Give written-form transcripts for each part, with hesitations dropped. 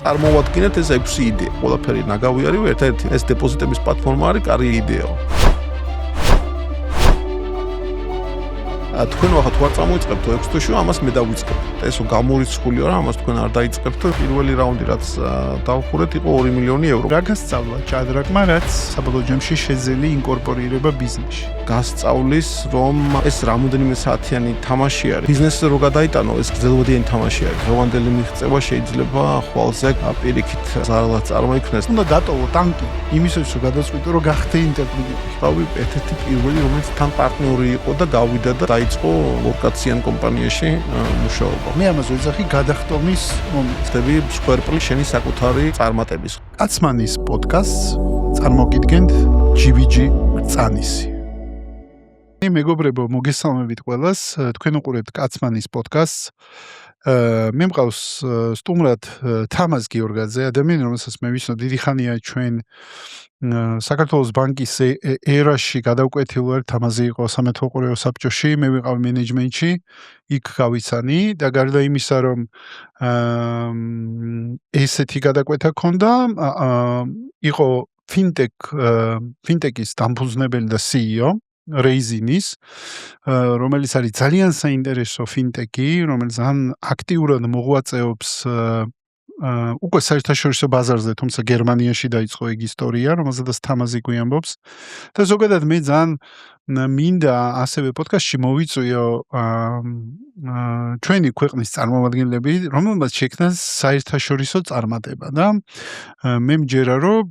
წარმოვადგინეთ ეს 6 იდეა. ყველაფერი ნაგავი არის, ერთ-ერთი ეს დეპოზიტების პლატფორმა არის, კარგი იდეაა. თქვენ ვახათ თუ არ წამოიწყებთ 6 თვეში, ამას მე დავიწყებ. ესო გამორიცხული არა, ამას თქვენ არ დაიწყებთ. პირველი რაუნდი რაც დავხურეთ იყო 2 მილიონი ევრო. რა გასწავლა ჭადრაკმა, რაც საბოლოო ჯამში შეძელი ინკორპორირება ბიზნესში. გასწავლის, რომ ეს რამოდენიმე საათიანი თამაში არის. ბიზნესზე რო გადაიტანო, ეს გრძელვადიანი თამაში არის. დღევანდელი მიღწევა შეიძლება ხვალზე პირიქით ზარალად წარმოიქმნეს. უნდა დატოვო ტანკი იმისთვის, რომ გადაწყვიტო, რომ გახდე ინტერპრეტი. თავი ერთ-ერთი პირველი, რომელიც თან პარტნიორი იყო და გავიდა და დაიწყო ლოკაციან კომპანიაში მუშაობა. მე ამას ვეძახი გადახტომის მომენტი. ხდები სკვერპლი შენი საკუთარი წარმატების. კაცმანის პოდკასტს წარმოგიდგენთ GVG წანისი. მეგობრებო, მოგესალმებით ყველას. თქვენ უყურებთ კაცმანის პოდკასტს. მე მყავს სტუმრად თამაზ გიორგაძე, ადამიანი, რომელსაც მე ვიცნობ დიდი ხანია ჩვენ საქართველოს ბანკის ერაში გადავკვეთილი ვარ. თამაზი იყო სამეთვალყურეო საბჭოში, მე ვიყავ მენეჯმენტში, იქ გავიცანი და გარდა იმისა, რომ ესეთი გადაკვეთა ქონდა, იყო ფინტექის დამფუძნებელი და CEO Raizinis, რომელიც არის ძალიან საინტერესო ფინტექი, რომელიც აქტიურად მოღვაწეობს უკვე საერთაშორისო ბაზარზე, თუმცა გერმანიაში დაიწყო ეგ ისტორია, რომელზედაც თამაზი გვიამბობს. და ზოგადად მე ძალიან მინდა ასევე პოდკასტში მოვიწვიო ჩვენი ქვეყნის წარმომადგენლები, რომელმაც შექმნა საერთაშორისო წარმატება და მე მჯერა, რომ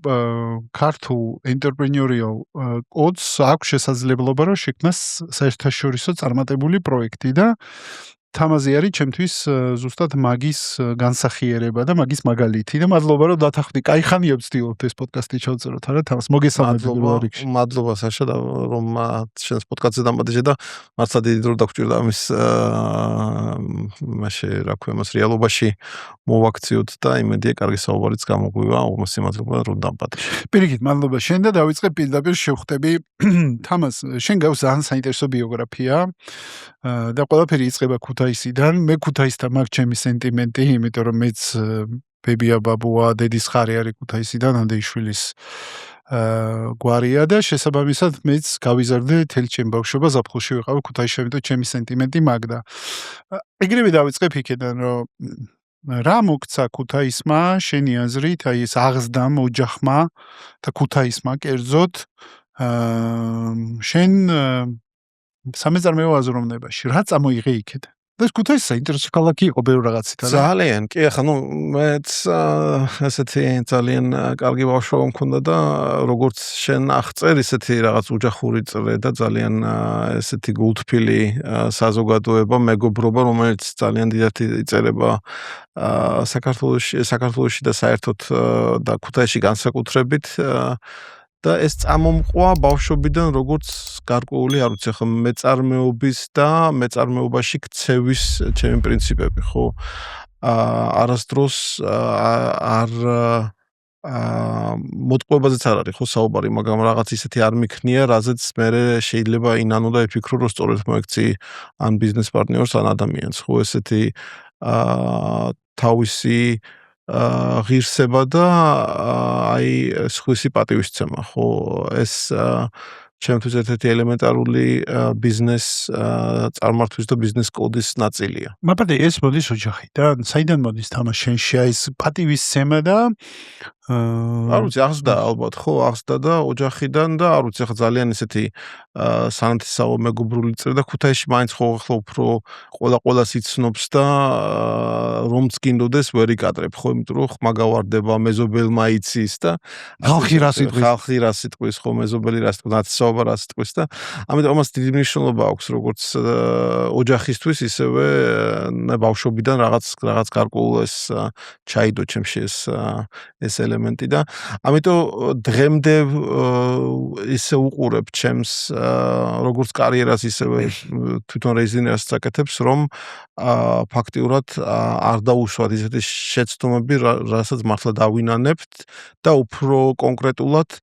ქართულ entrepreneurial codes აქვს შესაძლებლობა, რომ შექმნას საერთაშორისო წარმატებული პროექტი და თამაზი არის ჩემთვის ზუსტად მაგის განსახიერება და მაგის მაგალითი და მადლობა რომ დათანხმდი. კაი ხანია ვცდილობთ ეს პოდკასტი ჩავწეროთ, არა თამაზ, მოგესალმებით. მადლობა საშა და რომ შენს პოდკასტზე დამატე და მართლა დიდი დრო დაგჭირდა ამის მაშე რა ქვია მას რეალობაში მოვაქციოთ და იმედია კარგი საუბარიც გამოგვივა, უმოsi მადლობა რომ დამპატე. პირიქით, მადლობა შენ და დავიწყებ პირდაპირ შევხვდები. თამაზ, შენ გავს ძალიან საინტერესო ბიოგრაფია და ყველაფერი იწყება ქუთაისიდან. მე ქუთაისთან მაქვს ჩემი სენტიმენტი, იმიტომ რომ მეც ბებია ბაბუა, დედის ხარი არის ქუთაისიდან, ანდეიშვილის გვარია და შესაბამისად მეც გავიზარდე თელი ჩემი ბავშვობა ზაფხულში ვიყავ ქუთაისში, ამიტომ ჩემი სენტიმენტი მაგდა. ეგრევე დავიწყებ იქიდან, რომ რა მოგცა ქუთაისმა, შენი აზრით, აი ეს აღზრდამ ოჯახმა და ქუთაისმა კერძოდ შენ სამეწარმეო აზროვნებაში რა წამოიღე იქიდან? და ეს ქუთაისი საინტერესო ქალაქი იყო ბევრ რაღაცით, არა? ძალიან, კი, ახლა მეც ესეთი ძალიან კარგი ბავშვობა მქონდა და როგორც შენ აღწერ, ისეთი რაღაც ოჯახური წრე და ძალიან ესეთი გულთბილი საზოგადოება, მეგობრობა, რომელიც ძალიან დიდად იწერება საქართველოში და საერთოდ და ქუთაისში განსაკუთრებით და ეს წამომყვა ბავშვობიდან როგორც გარკვეული, არ ვიცი, ხო, მეწარმეობის და მეწარმეობაში ქცევის ჩემი პრინციპები, ხო. არასდროს არ მოტყუებაზეც არ არის, ხო, საუბარი, მაგრამ რაღაც ისეთი არ მიქნია, რაზეც მე შეიძლება ინანო და იფიქრო, რომ სწორედ მოექცი ან ბიზნეს პარტნიორს, ან ადამიანს, ხო, ესეთი თავისი ღირსება და აი სხვისი პატივისცემა, ხო, ეს ჩემთვის ერთ-ერთი ელემენტარული ბიზნეს წარმართვის და ბიზნეს კოდის ნაწილია. მაბადე ეს მოდის ოჯახიდან, საიდან მოდის თამაშ შენში ეს პატივისცემა და არ ვიცი, აღზრდა ალბათ, ხო, აღზრდა და ოჯახიდან და არ ვიცი, ახლა ძალიან ისეთი სანათესავო მეგობრული წრე და ქუთაისში მაინც ხო ახლა უფრო ყველას იცნობს და რომც გინდოდეს ვერ იკადრებ, ხო, იმიტომ რომ ხმაგავარდება, მეზობელმა იცის და ხალხი რა სიტყვის, ხო, მეზობელი რა სიტყვის, ნათესაობა რა სიტყვის და ამიტომ ამას დიდი მნიშვნელობა აქვს როგორც ოჯახისთვის, ისევე ბავშვობიდან რაღაც გარკვეულ ეს ჩაიდო ჩემში ეს ელემენტი და ამიტომ დღემდე ისე უყურებ ჩემს როგორც კარიერას, ისევე თვითონ Raizinis საკეთებს, რომ ფაქტიურად არ დაუშვათ ისეთი შეცდომები, რასაც მართლა დავინანებთ და უფრო კონკრეტულად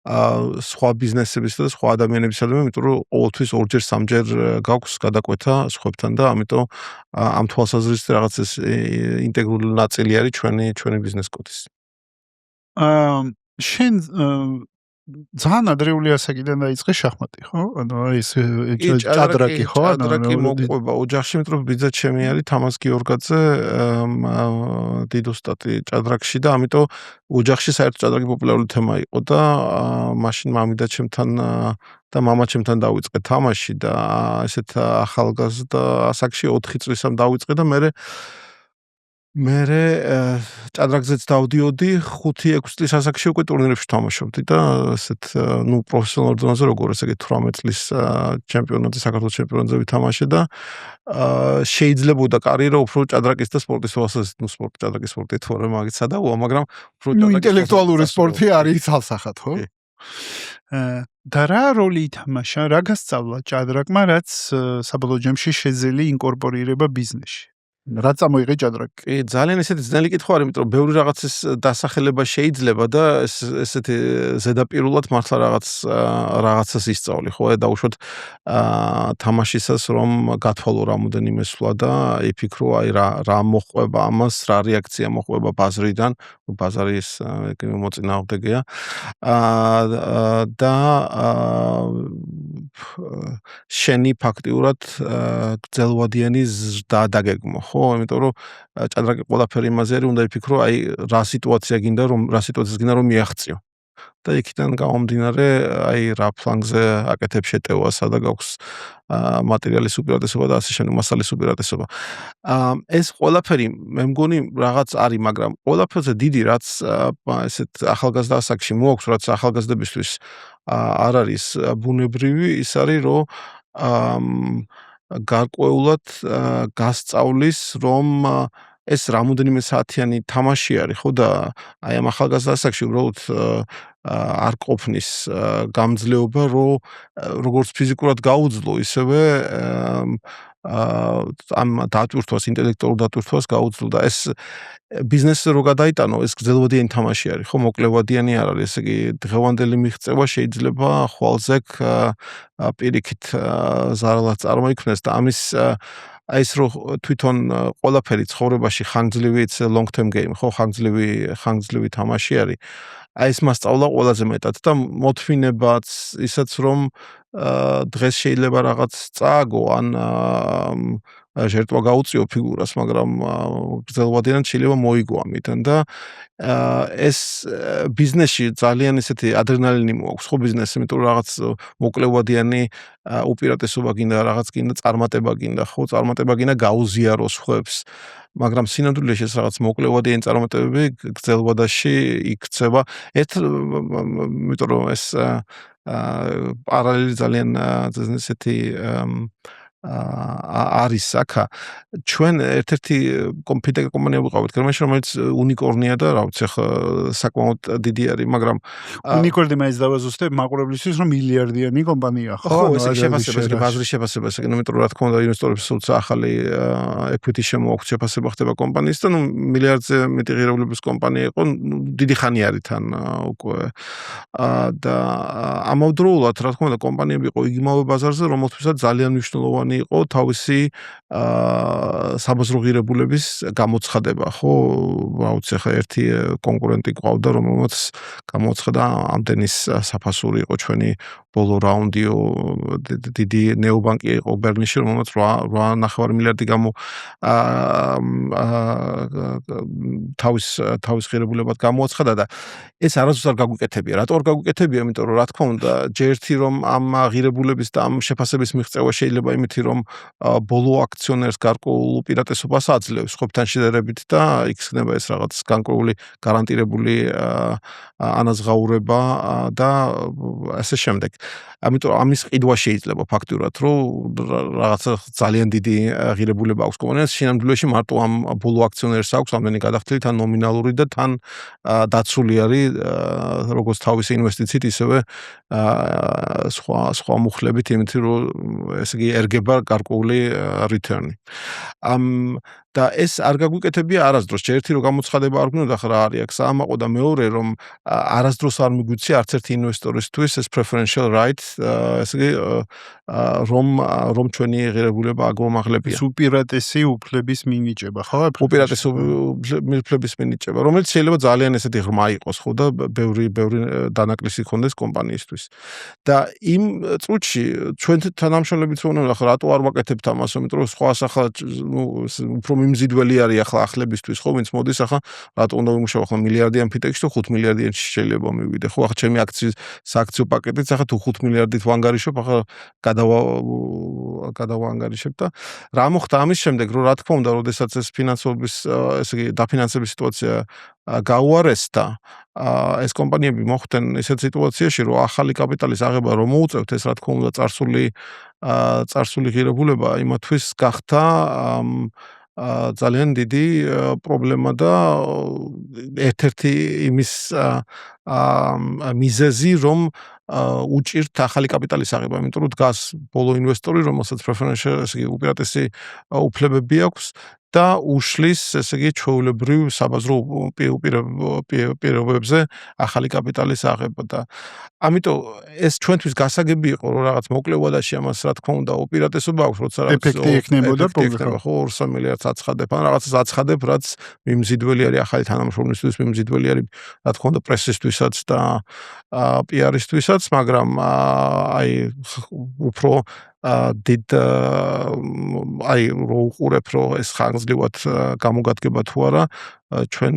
სხვა ბიზნესების და სხვა ადამიანებისადმი, იმიტომ რომ ყოველთვის ორჯერ სამჯერ გაქვს გადაკვეთა სხვებთან და ამიტომ ამ თვალსაზრისით რაღაც ეს ინტეგრალური ნაწილი არის ჩვენი ბიზნეს კოდის. შენ ძალიან ადრეული ასაკიდან დაიწყე შახმატი, ხო? ანუ ეს ჭადრაკი, ხო? ჭადრაკი მოყვება ოჯახში, იმიტომ რომ ბიძა ჩემი არის თამაზ გიორგაძე, დიდ ოსტატი ჭადრაკში და ამიტომ ოჯახში საერთოდ ჭადრაკი პოპულარული თემა იყო და მაშინ მამიდა ჩემთან და მამა ჩემთან დავიწყე თამაში და ესეთ ახალგაზრდა ასაკში 4 წლისამ დავიწყე და მერე ჭადრაკზეც დავდიოდი 5-6 წლის ასაკში უკვე ტურნირებში თამაშობდი და ესეთ პროფესიონალურ დონეზე როგორ ესე იგი 18 წლის ჩემპიონატზე საქართველოს ჩემპიონატზე ვითამაშე და შეიძლებოდა კარიერა უფრო ჭადრაკის და სპორტის თვალსაზრისით, ჭადრაკის სპორტი თუ არა მაგით სადაუა, მაგრამ უფრო ინტელექტუალური სპორტი არის ცალსახად, ხო? და რა როლი ითამაშა, რა გასწავლა ჭადრაკმა, რაც საბოლოო ჯამში შეძელი ინკორპორირება ბიზნესში? რა წამოიღე ჭადრაკი? კი, ძალიან ესეთი ძნელი კითხვა არის, იმიტომ რომ ბევრი რაღაცის დასახელება შეიძლება და ესეთი ზედაპირულად მართლა რაღაცას ისწავლი, ხო? დაუშვათ თამაშისას რომ გათვალო რამოდენიმე სვლა და იფიქრო, აი რა მოყვება ამას, რა რეაქცია მოყვება ბაზრიდან, ბაზარი ეს მოწინააღმდეგეა. და შენი ფაქტიურად გრძელვადიანი ზრდა დაგეგმო, ხო? იმიტომ რომ ჭადრაკი ყველაფერი იმაზე არის, უნდა იფიქრო, აი რა სიტუაციას გინდა რომ მიაღწიო. და იქიდან გამომდინარე, აი რა ფლანგზე აკეთებ შეტევას, სადა გაქვს მატერიალის უპირატესობა და ასე შემდეგ, მასალის უპირატესობა. ეს ყველაფერი მე მგონი რაღაც არის, მაგრამ ყველაფერზე დიდი რაც ესეთ ახალგაზრდა ასაკში მოაქვს, რაც ახალგაზრდებისთვის არ არის ბუნებრივი, ის არის რომ გარკვეულად გასწავლის რომ ეს რამოდენიმე საათიანი თამაში არის, ხო და აი ამ ახალგაზრდა ასაკში უბრალოდ არ ყოფნის გამძლეობა, რომ როგორც ფიზიკურად გაუძლო, ისევე ამ დატვირთვას, ინტელექტუალურ დატვირთვას გაუძლო და ეს ბიზნესზე რო გადაიტანო, ეს გრძელვადიანი თამაში არის, ხო, მოკლევადიანი არ არის, ესე იგი დღევანდელი მიღწევა შეიძლება ხვალზექ პირიქით ზარალად წარმოიქმნეს და ამის აი ეს რო თვითონ ყველაფერი ცხოვრებაში ხანგრძლივი long term game, ხო, ხანგრძლივი თამაში არის. აი ეს მასწავლა ყველაზე მეტად და მოთმინებაც ისაც რომ დღეს შეიძლება რაღაც წააგო ან ჟერტვა გაუწიო ფიგურას, მაგრამ გრძელვადიანად შეიძლება მოიგო ამიდან და ეს ბიზნესში ძალიან ესეთი ადრენალინი მოაქვს, ხო, ბიზნესში, იმიტომ რომ რაღაც მოკლევადიანი უპირატესობა გინდა, რაღაც გინდა წარმატება გინდა, ხო, წარმატება გინდა გაუზიარო სხვებს. მაგრამ სინამდვილეში ეს რაღაც მოკლევადიანი წარმატებები გრძელვადაში იქცევა. იმიტომ რომ ეს პარალელი ძალიან ესეთი არის აქა. ჩვენ ერთ-ერთი ფინტექ კომპანია ვიყავით გერმანიაში, რომელიც უნიკორნია და რა ვიცი, ხა საკმაოდ დიდი არის, მაგრამ უნიკორნი მაინც დავაზუსტებ მაყურებლისთვის, რომ მილიარდიანი კომპანია, ხო? ხო, ეს შეფასება, ბაზრის შეფასება, იმიტომ რომ რა თქმა უნდა ინვესტორებს სულაც ახალი equity შემოაქვთ, შეფასება ხდება კომპანიის და მილიარდზე მეტი ღირებულების კომპანია იყო, დიდი ხანი არის თან უკვე. და ამავდროულად, რა თქმა უნდა, კომპანიები იყო იგივე ბაზარზე, რომელთვისაც ძალიან მნიშვნელოვანი იყო თავისი საბაზრო ღირებულების გამოცხადება, ხო? რა ვიცი, ხა ერთი კონკურენტი ყავდა, რომელმაც გამოცხადა ამდენის საფასური იყო ჩვენი ბოლო რაუნდიო, დიდი ნეობანკი იყო ბერლინში, რომელმაც 8.9 მილიარდი თავის ღირებულებად გამოაცხადა და ეს არასდროს არ გაგვიკეთებია. რატო არ გაგვიკეთებია? იმიტომ რომ რა თქმა უნდა, ჯერ ერთი რომ ამ ღირებულების და ამ შეფასების მიღწევა შეიძლება იმითი რომ ბოლო აქციონერს გარკვეულ უპირატესობას აძლევს ხვებთან შედარებით და იქ ხდება ეს რაღაც განკვეული გარანტირებული ანაზღაურება და ასე შემდეგ. ამიტომ ამის ყიდვა შეიძლება ფაქტურად, რომ რაღაცა ძალიან დიდი ღირებულება აქვს კომპანიას, შინამდვილეში მარტო ამ ბოლო აქციონერს აქვს ამდენი გადახდილი, თან ნომინალური და თან დაცული არის როგორც თავისი ინვესტიციით, ისევე სხვა მუხლებით, იმით რომ ესე იგი ერგება გარკვეული return-ი. და ეს არ გაგვიკეთებია არასდროს. ერთი რომ გამოცხადება არ გვინდა ხა რა არის აქ საამაყო და მეორე რომ არასდროს არ მიგვიცი არც ერთი ინვესტორისთვის ეს preferential right, ესე იგი რომ ჩვენი ღირებულება აგვამაღლებია. უპირატესი უფლების მინიჭება, ხო? უპირატესი უფლების მინიჭება, რომელიც შეიძლება ძალიან ესეთი ღრმა იყოს, ხო და ბევრი დანაკლისი ქონდეს კომპანიისთვის. და იმ წუთში ჩვენ თანამშრომლებიც ვუყურებთ, ახლა რატო არ ვაკეთებთ ამას, იმიტომ რომ სხვა ახლა უფრო მიმზიდველი არის ახლა ახლებისთვის, ხო, ვინც მოდის ახლა რატო უნდა ვიმუშაო ახლა მილიარდიან ფიტექში თუ 5 მილიარდიანში შეიძლება მივიდე, ხო, ახლა ჩემი სააქციო პაკეტიც ახლა თუ 5 მილიარდით ვანგარიშობ, ახლა გადავანგარიშებ და რა მოხდა ამის შემდეგ, რომ რა თქმა უნდა, როდესაც ეს ფინანსების, ესე იგი, დაფინანსების სიტუაცია გაუარესდა, ეს კომპანიები მოხვდნენ ისეთ სიტუაციაში, რომ ახალი კაპიტალის აღება რომ მოუწევთ, ეს რა თქმა უნდა წარსული ღირებულება იმათთვის გახდა ძალიან დიდი პრობლემა და ერთ-ერთი იმის მიზეზი, რომ უჭირთ ახალი კაპიტალის აღება, იმიტომ რომ დგას ბოლო ინვესტორი, რომელსაც preferential, ესე იგი, უპირატესი უფლებები აქვს და უშლის, ესე იგი, ჩვეულებრივ საბაზრო პირობებზე ახალი კაპიტალის აღება და ამიტომ ეს ჩვენთვის გასაგები იყო, რომ რაღაც მოკლე ვადაში ამას რა თქმა უნდა უპირატესობა აქვს, როცა რაღაც ეფექტი ექნებოდა ხო 2 მილიარდს აცხადებ, ან რაღაცას აცხადებ, რაც მიმზიდველი არის ახალი თანამშრომლისთვის, მიმზიდველი არის რა თქმა უნდა პრესისთვისაც და PR-ისთვისაც, მაგრამ აი უფრო დიდ აი რო უყურებ რომ ეს ხანგრძლივად გამოგადგება თუ არა ჩვენ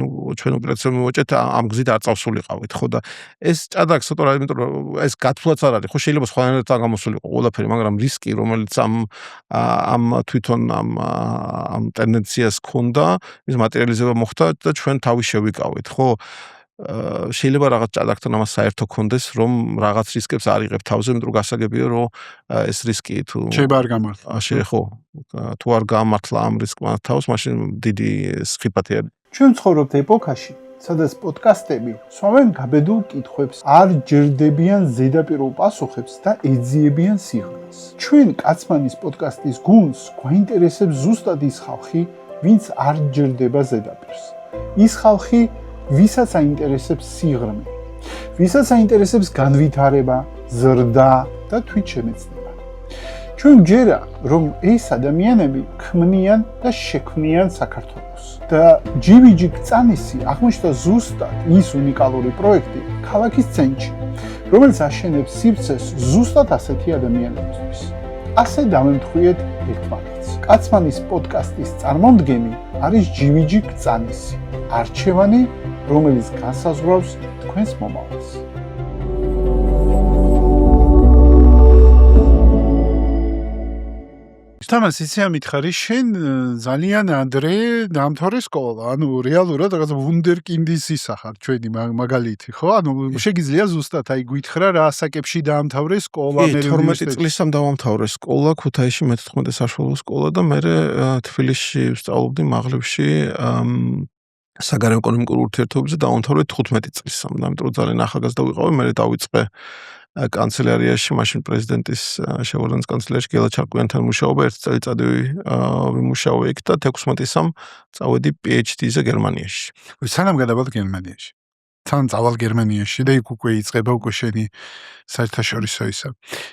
უპირატესობა მივაჭეთ ამ გზით არ წავსულიყავით ხო და ეს ჭადრაკს ცოტა რა იმიტომ რომ ეს გათვლაც არ არის ხო შეიძლება სხვანაირად გამოსულიყო ყველაფერი მაგრამ რისკი რომელიც ამ თვითონ ამ ტენდენციას ქონდა ის მატერიალიზება მოხდა და ჩვენ თავი შევიკავით ხო შეიძლება რაღაც ჭადრაკთან ამას საერთო კონდეს რომ რაღაც რისკებს არ იღებ თავზე იმიტომ რომ გასაგებია რომ ეს რისკი თუ შეიძლება არ გამართლა ხო თუ არ გამართლა ამ რისკმა თავს მაშინ დიდი სხიფათი არის ჩვენ ცხოვრობთ ეპოქაში სადაც პოდკასტები სვამენ გაბედულ კითხვებს არ ჯერდებიან ზედაპირულ პასუხებს და ეძიებიან სიღრმეს ჩვენ კაცმანის პოდკასტის გუნდს გვაინტერესებს ზუსტად ის ხალხი ვინც არ ჯერდება ზედაპირს ის ხალხი ვისაც აინტერესებს სიღრმე, ვისაც აინტერესებს განვითარება, ზრდა და თვითშემეცნება. ჩვენ გჯერა, რომ ეს ადამიანები ქმნიან და შექმნიან საქართველოს. და GVG კწანისი აღმოჩნდა ზუსტად ის უნიკალური პროექტი ქალაქის ცენტრში, რომელიც აშენებს სივრცეს ზუსტად ასეთი ადამიანებისთვის. ასე დავემთხვიეთ ერთმანეთს. კაცმანის პოდკასტის წარმომდგენი არის GVG კწანისი. არჩევანი რომელიც განსაზღვრავს თქვენს მომავალს. თამას ისე ამითხარი, შენ ძალიან ადრე დაამთავრე სკოლა, ანუ რეალურად რაღაც ვუნდერკინდის ისახარ ჩვენი მაგალითი, ხო? ანუ შეგიძლია ზუსტად აი გითხრა რა ასაკებში დაამთავრე სკოლა, მე 12 წლისამ დავამთავრე სკოლა, ქუთაისში მე-14 საშუალო სკოლა და მე თბილისში ვსწავლობდი მაღლევში საგარეო ეკონომიკურ ურთიერთობებზე დავამთავრე 15 წლისამ, ამიტომ ძალიან ახალგაზრდა ვიყავი, მე დავიწყე კანცელარიაში, მაშინ პრეზიდენტის შეურაცხმის კანცელარიაში გელა ჩარკვიანთან მუშაობა, ერთ წელიწადი ვიმუშაო იქ და 16-სამ წავედი PhD-ზე გერმანიაში. სანამ გადავალ გერმანიაში. თან წავალ გერმანიაში და იქ უკვე იწყება უკვე შენი საერთაშორისო ისა.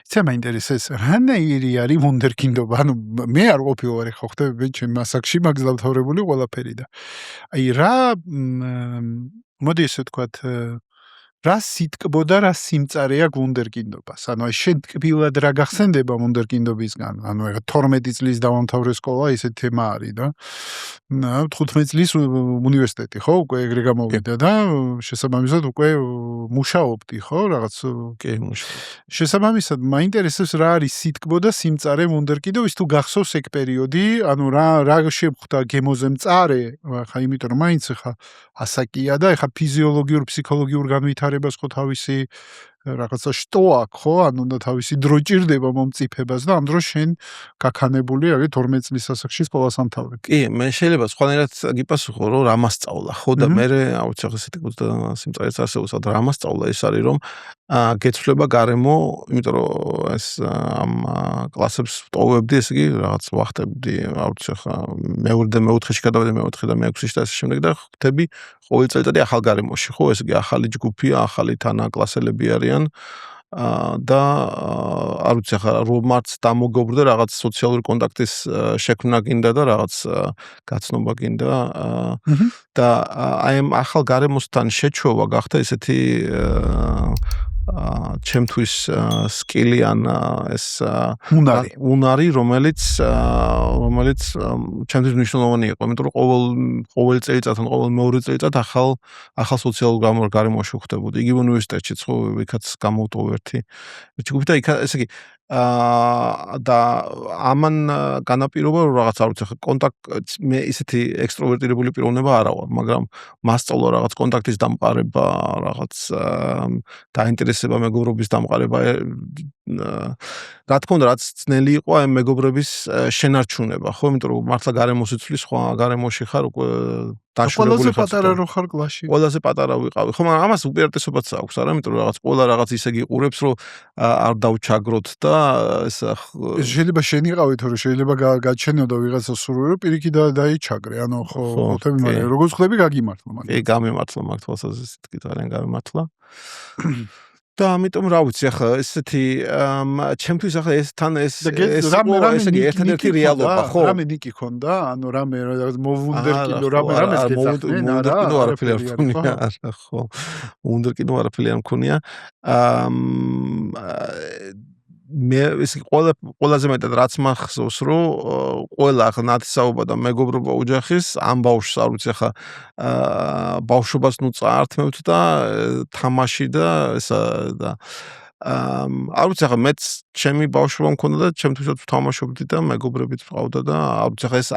იცი მაინტერესებს რანაირი არის ვუნდერკინდობა? ანუ მე არ ყოფილვარ ხო ხდები ჩემ მასაკში მაგს დავთავრებული ყველაფერი და აი რა მოდი ესე ვთქვათ რა სიტკბოდა რა სიმწარეა ვუნდერკინდობას? ანუ აი შენ ტკბილად რა გახსენდება ვუნდერკინდობისგან? ანუ ეხა 12 წლის დავამთავრე სკოლა ისეთი თემა არის და 15 წლის უნივერსიტეტი ხო უკვე ეგრე გამოვიდა და შესაბამისად უკვე მუშაობდი ხო რაღაც კი მუშაობ. შესაბამისად მაინტერესებს რა არის სიტკბოდა სიმწარე ვუნდერკინდობის თუ გახსოვს ეგ პერიოდი ანუ რა შეხვდა გემოზე მწარე ხა იმიტომ რომ მაინც ხა ასაკია და ხა ფიზიოლოგიურ ფსიქოლოგიურ განვითარებას ხო თავისი რაღაცა შტო აქვს ხო ანუ და თავისი დრო ჭირდება მომწიფებას და ამ დროს შენ გაქანებული არის 12 წლის ასაკში სკოლას ამთავრებ. კი, მე შეიძლება სხვანაირად გიპასუხო რომ რა მასწავლა ხო და მე აუცილებლად ესეთი სიმწარეც არსებობს და რა მასწავლა ის არის რომ გეცვლება გარემო, იმიტომ რომ ეს ამ კლასებს ვტოვებდი, ესე იგი რაღაც ვახტებდი, რა ვიცი ხა მეორე და მეოთხეში გადავედი, მეოთხე და მეექვსეში და ასე შემდეგ და ხვდები ყოველ წელიწადი ახალ გარემოში, ხო, ესე იგი ახალი ჯგუფია, ახალი თანაკლასელები არიან. და არ ვიცი ხა რომ მარც დამოგობრდა რაღაც სოციალური კონტაქტის შექმნა გინდა და რაღაც გაცნობა გინდა და აი ამ ახალ გარემოსთან შეჩვევა გახდა ესეთი ჩემთვის სკილი ან ეს უნარი რომელიც ჩემთვის მნიშვნელოვანი იყო, იმიტომ რომ ყოველ წელიწადთან ყოველ მეორე წელიწად ახალ სოციალურ გარემოში ვხდებოდი. იგივე უნივერსიტეტშიც ხო იქაც გამოვტოვე ერთი ჯგუფი და იქ ესე იგი და ამან განაპირობა რომ რაღაც არ ვიცი კონტაქტ მე ისეთი ექსტროვერტირებული პიროვნება არა ვარ, მაგრამ მასწავლა რაღაც კონტაქტის დამყარება, რაღაც დაინტერესება მეგობრობის დამყარება რა თქმა უნდა რაც ძნელი იყო აი მეგობრების შენარჩუნება, ხო, იმიტომ რომ მართლა გარემოს იცვლის, სხვა გარემოში ხარ უკვე დაშურებული ხარ. ყველაზე პატარა რო ხარ კლასში. ყველაზე პატარა ვიყავი. ხო, მაგრამ ამას უპირატესობაც აქვს, არა, იმიტომ რომ რაღაც ყველა რაღაც ისე გიყურებს, რომ არ დავჩაგროთ და ეს შეიძლება შენ იყავი, თორე შეიძლება გაჩენოდა ვიღაცა სურვილი, რომ პირიქით დაიჩაგრე, ანუ ხო, ხუთები მაგრამ როგორც ხდები გაგიმართლა მაგრამ. კი, გამიმართლა მართლაც კი ძალიან გამიმართლა. და ამიტომ რა ვიცი ახლა ესეთი ჩემთვის ახლა ეს თან ეს ერთადერთი რეალობა ხო რამე ნიკი ქონდა ანუ რამე მოვუნდერკინდო რამე გეძახდნენ მოვუნდერკინდო არაფერი არ მქონია არა ხო მოვუნდერკინდო არაფერი არ მქონია მე ეს ყველაზე მეტად რაც მახსოვს რომ ყველა ახლა ნათესაობა და მეგობრობა ოჯახის ამ ბავშვს არ ვიცი ახლა ბავშვობას ნუ წაართმევთ და თამაში და ესა და არ ვიცი ახლა მეც ჩემი ბავშვობა მქონდა და ჩემთვისაც ვთამაშობდი და მეგობრებიც მყავდა და არ ვიცი ახლა ეს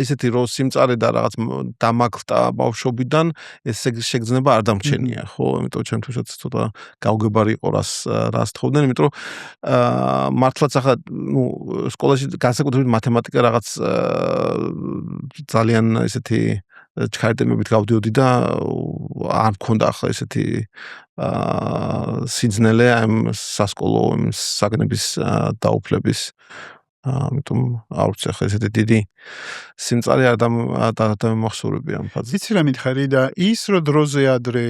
ისეთი რო სიმწარე და რაღაც დამაგხტა ბავშვობიდან ეს შეგრძნება არ დამრჩენია ხო იმიტომ ჩემთვისაც ცოტა გავგებარი იყო რას თხოვდნენ იმიტომ რომ მართლაც ახლა ნუ სკოლაში განსაკუთრებით მათემატიკა რაღაც ძალიან ესეთი ჩქარიტებებით გავდიოდი და არ მქონდა ახლა ესეთი სიძნელე ამ სასკოლო საგნების დაუფლების ამიტომ არ ვიცი ახლა ესეთი დიდი სიმწარე არ დამახსოვრები ამ ფაზით. იცი რა მითხარი და ის რო დროზე ადრე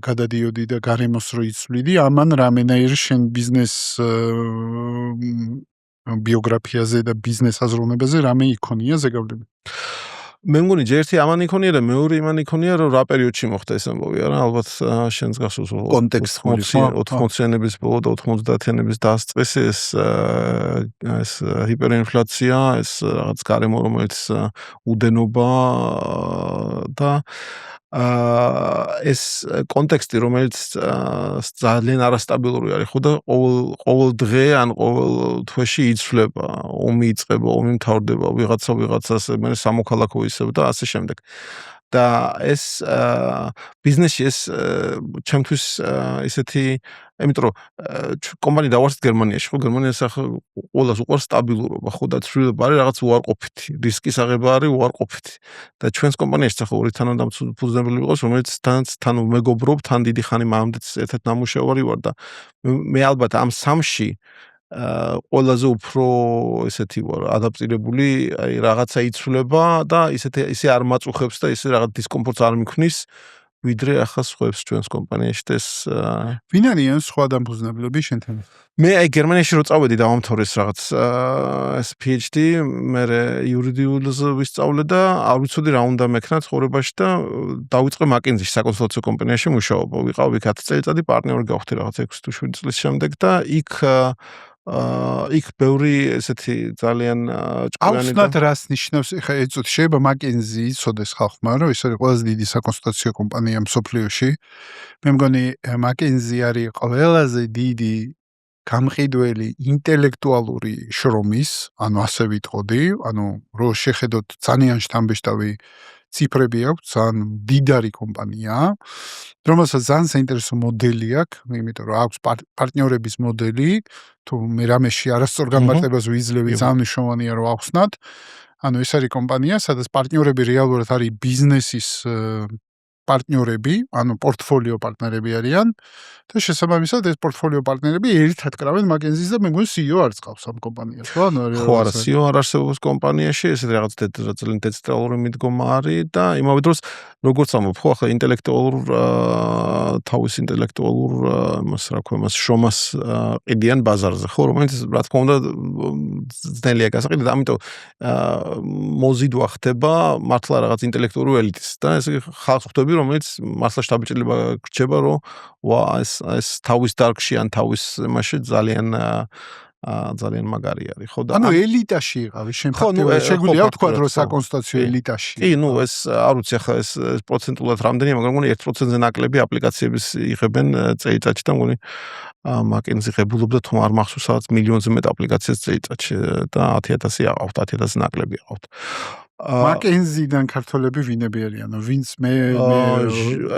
გადადიოდი და გარემოს რო იცვლიდი, ამან რამენაირი შენ ბიზნეს ბიოგრაფიაზე და ბიზნეს აზროვნებაზე რამე იქონია ზეგავლები? მე მგონი ჯერთი ამან იქონია და მეორე იმან იქონია რომ რა პერიოდში მოხდა ეს ამბავი არა ალბათ შენს გახსოვს კონტექსტი 80-იანების ბოლო და 90-იანების დასწრესი ეს ჰიპერინფლაცია ეს რაღაც გარემო რომელიც უდენობა და ეს კონტექსტი რომელიც ძალიან არასტაბილური არის ხო და ყოველ დღე ან ყოველ თვეში იცვლება ომი იწყება ომი მთავრდება ვიღაცას მე სამოქალაქო ისევ და ასე შემდეგ და ეს ბიზნესში ეს ჩემთვის ისეთი იმიტომ რომ კომპანია დავარსეთ გერმანიაში ხო გერმანიაში ახლა ყველას უყვარს სტაბილურობა ხო და ცვლილება არის რაღაც უარყოფითი რისკის აღება არის უარყოფითი და ჩვენს კომპანიაში ახლა ორი თანამფუძნებელი ვიყავს რომელიც თან მეგობრობ თან დიდი ხანი მანამდეც ერთად ნამუშევარი ვარ და მე ალბათ ამ სამში ყველაზე უფრო ესეთი ვარ ადაპტირებული აი რაღაცა იცვლება და ისე არ მაწუხებს და ისე რაღაც დისკომფორტს არ მიქმნის ვიდრე ახლა სხვებს ჩვენს კომპანიაში და ეს ვინ არიან სხვა დამფუძნებლები შენთან? მე აი გერმანიაში რო წავედი დავამთავრეს რაღაც ეს PhD მე იურიდიულზე ვისწავლე და არ ვიცოდი რა უნდა მექნა ცხოვრებაში და დავიწყე McKinsey-ში საკონსულტაციო კომპანიაში მუშაობა ვიყავი 10 წელიწადი პარტნიორი გავხდი რაღაც 6 თუ 7 წლის შემდეგ და იქ ბევრი ესეთი ძალიან ჭკვიანი და რას ნიშნავს ხა ეცოთ შეიძლება McKinsey იცოდეს ხალხმა რომ ეს არის ყველაზე დიდი საკონსულტაციო კომპანია მსოფლიოში მე მგონი McKinsey არის ყველაზე დიდი გამყიდველი ინტელექტუალური შრომის ანუ ასე ვიტყოდი ანუ რო შეხედოთ ძალიან შთამბეჭდავი ციფრები აქვს ძალიან დიდარი კომპანია რომელსაც ძალიან საინტერესო მოდელი აქვს იმიტომ რომ აქვს პარტნიორების მოდელი თუ მე რამეში არასწორ განმარტებას ვიძლევი ძალიან მნიშვნელოვანია რომ ახსნათ ანუ ეს არის კომპანია სადაც პარტნიორები რეალურად არის ბიზნესის პარტნიორები, ანუ პორტფოლიო პარტნიორები არიან და შესაბამისად ეს პორტფოლიო პარტნიორები ერთად კრავენ McKinsey-ს და მე მგონი CEO არ წავს ამ კომპანიას, ხო? ხო არა, CEO არ არსებობს კომპანიაში, ეს რაღაც ძალიან დეცენტრალური მიდგომა არის და იმავე დროს როგორც ამბობ, ხო, ახლა თავის ინტელექტუალურ იმას რა ქვია, მას შრომას ყიდიან ბაზარზე, ხო, რომელიც რა თქმა უნდა ძნელია გასაყიდად, ამიტომ მოზიდვა ხდება მართლა რაღაც ინტელექტუალური ელიტის და ესე ხალხს ხვდები, რომელიც მართლა შთაბეჭდილება გრჩება, რომ ვა ეს თავის დარგში ან თავის იმაში ძალიან მაგარი არის, ხო და ანუ ელიტაში იყავი შენ ფაქტობრივად შეგვიძლია ვთქვა რომ საკონსტიტუციო ელიტაში. კი, ნუ ეს არ ვიცი ახლა ეს პროცენტულად რამდენია, მაგრამ მგონი 1%-ზე ნაკლები აპლიკაციების იღებენ წელიწადში და მგონი McKinsey ღებულობდა თუ არ მახსოვს სადაც მილიონზე მეტ აპლიკაციას წელიწადში და 10,000 აყავთ, 10,000 ნაკლები აყავთ. McKinsey-დან ქართველები ვინები არიან? ვინც მე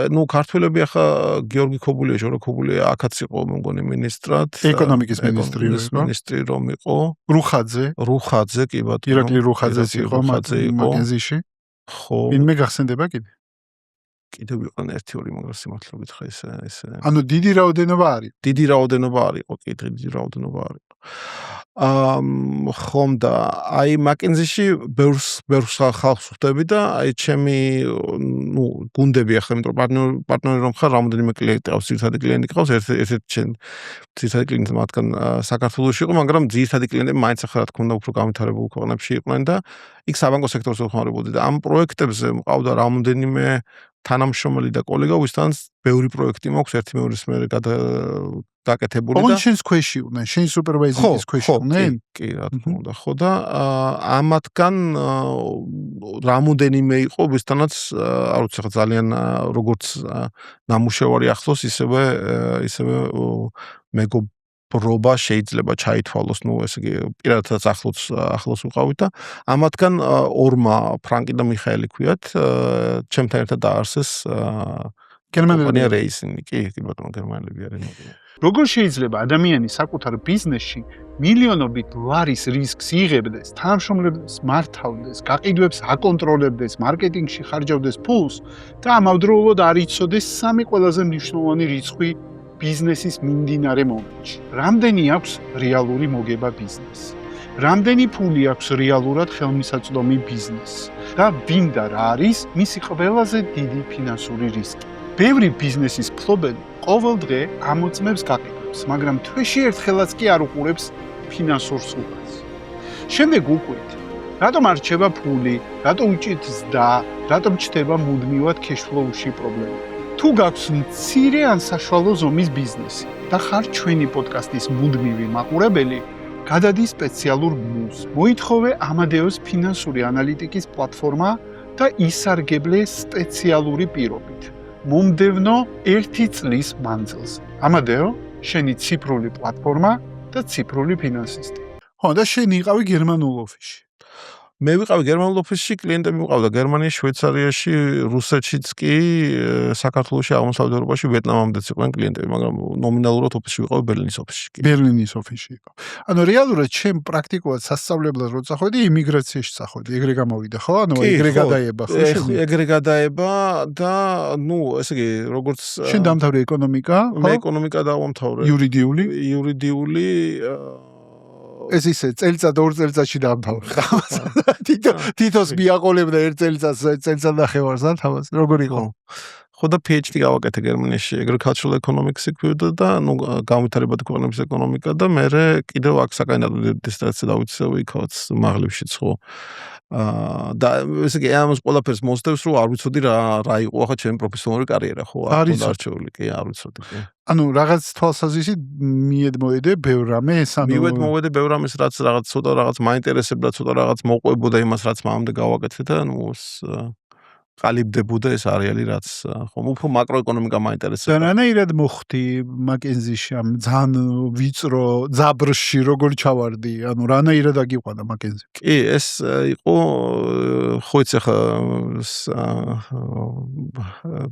ნუ ქართველები ახლა გიორგი ქობულია, ჟორა ქობულია, აქაც იყო მგონი ministrat, ეკონომიკის მინისტრი რომ იყო. რუხაძე, კი ბატონო. ირაკლი რუხაძეც იყო McKinsey-ში. ხო. ვინმე გახსენდება კიდე? კიდევ იყვნენ 1-2, მაგრამ სიმართლე გითხრა ეს ანუ დიდი რაოდენობა არის. დიდი რაოდენობა არის, ხო, კი, დიდი რაოდენობა არის. ხომ და აი McKinsey-ში ბევრს ხალხს ხვდები და აი ჩემი ნუ გუნდები ახლა იმიტომ პარტნიორი რომ ხარ რამოდენიმე კლიენტი ყავს, ძირითადი კლიენტი ყავს, ერთ-ერთი ჩემ ძირითადი კლიენტი მათგან საქართველოში იყო, მაგრამ ძირითადი კლიენტები მაინც ახლა რა თქმა უნდა უფრო განვითარებულ ქვეყნებში იყვნენ და იქ საბანკო სექტორს ეხმარებოდი და ამ პროექტებზე მყავდა რამოდენიმე თანამშრომელი და კოლეგა, ვისთანაც ბევრი პროექტი მაქვს ერთიმეორის მერე გაკეთებული და შენს ქვეშ იყვნენ, შენ სუპერვაიზერის ქვეშ იყვნენ? კი, რა თქმა უნდა, ხო და ამათგან რამოდენიმე იყო, ვისთანაც არ ვიცი ხა ძალიან როგორც ნამუშევარი ახლოს, ისევე მეგობრობა შეიძლება ჩაითვალოს, ნუ ესე იგი პირადადაც ახლოს ვიყავით და ამათგან ორმა ფრანკი და მიხაელი ქვიათ, ჩემთან ერთად დაარსეს კომპანია რეისინგი, კი ბატონო, გერმანელები არიან. როგორ შეიძლება ადამიანი საკუთარ ბიზნესში მილიონობით ლარის რისკს იღებდეს, თანამშრომლებს მართავდეს, გაყიდვებს აკონტროლებდეს, მარკეტინგში ხარჯავდეს ფულს და ამავდროულად არ იცოდეს სამი ყველაზე მნიშვნელოვანი რიცხვი ბიზნესის მიმდინარე მომენტში. რამდენი აქვს რეალური მოგება ბიზნესს? რამდენი ფული აქვს რეალურად ხელმისაწვდომი ბიზნესს? და ვინ და რა არის მისი ყველაზე დიდი ფინანსური რისკი? ბევრი ბიზნესის მფლობელი ყოველ დღე ამოწმებს გაყიდვებს, მაგრამ თვეში ერთხელაც კი არ უყურებს ფინანსურ სურათს. შემდეგ უყვით, რატომ არ რჩება ფული, რატომ უჭირთ ზრდა, რატომ ჩნდება მუდმივად cash-flow-ში პრობლემები. თუ გაქვს მცირე ან საშუალო ზომის ბიზნესი და ხარ ჩვენი პოდკასტის მუდმივი მაყურებელი, გადადი სპეციალურ მუს. მოითხოვე ამადეოს ფინანსური ანალიტიკის პლატფორმა და ისარგებლე სპეციალური პირობით. მომდევნო 1 წლის მანძილზე. ამადეო, შენი ციფრული პლატფორმა და ციფრული ფინანსისტი. ხო, და შენ იყავი გერმანულ ოფისში. მე ვიყავი გერმანულ ოფისში, კლიენტები მიყავდა გერმანიაში, შვეიცარიაში, რუსეთშიც კი, საქართველოში, აღმოსავლეთ ევროპაში, ვიეტნამამდეც იყვნენ კლიენტები, მაგრამ ნომინალურად ოფისში ვიყავი ბერლინის ოფისში კი. ბერლინის ოფისში იყო. ანუ რეალურად შენ პრაქტიკულად სასწავლებლად რო წახვედი, იმიგრაციაში წახვედი, ეგრე გამოვიდა, ხო? ანუ ეგრე გადაება, ხო? ეგრე გადაება და ნუ, ესე იგი, როგორც შენ დამთავრე ეკონომიკა, ხო? მე ეკონომიკა დავამთავრე. იურიდიული ეს ისე წელიწად 2 წელიწადში დაამთავრე. თითოს მიაყოლებდა 1 წელიწად ნახევარს, თავს. როგორ იყო? ხო და PhD გავაკეთე გერმანიაში agricultural economics-ი ქვიოდა და ნუ განვითარებადი ქვეყნების ეკონომიკა და მე კიდევ აქ საკანდიდატო დისერტაცია დავიცე იქაც მაღლივშიც ხო. და ესე იგი ამას ყველაფერს მოსდევს რომ არ ვიცოდი რა იყო ახლა ჩემი პროფესიონალური კარიერა ხო არ დარჩეული კი არ ვიცოდი კი. ანუ რაღაც თვალსაზრისით მიედმოედე ბევრ რამეს ანუ მივედმოვედე ბევრ რამეს რაც რაღაც ცოტა რაღაც მაინტერესებდა ცოტა რაღაც მოყვებოდა იმას რაც მამამდე გავაკეთე და ნუ ყალიბდებოდა ეს არეალი რაც ხომ უფრო მაკროეკონომიკა მაინტერესებდა. და რანაირად მოხდი McKinsey-ში ამ ძალიან ვიწრო ძაბრში როგორ ჩავარდი? ანუ რანაირად აგიყვანა McKinsey? კი, ეს იყო ხო იცი ხა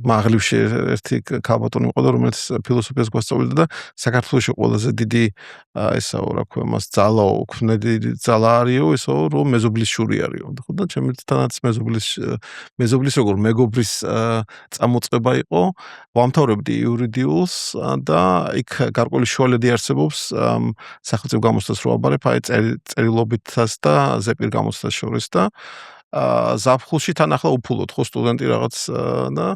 მაღლივში ერთი ქალბატონი იყო და რომელიც ფილოსოფიას გვასწავლიდა და საქართველოში ყველაზე დიდი ესაო რა ქვია მას ძალაო ქმედი ძალა არისო ისო რომ მეზობლის შური არისო. ხო და ჩემთანაც მეზობლის ეს როგორ მეგობრის წამოწყება იყო, ვამთავრებდი იურიდიულს და იქ გარკვეული შუალედი არსებობს სახელმწიფო გამოცდას რო აბარებ, აი წერილობითას და ზეპირ გამოცდას შორის და ზაფხულში თან ახლა უფულოდ ხო სტუდენტი რაღაც და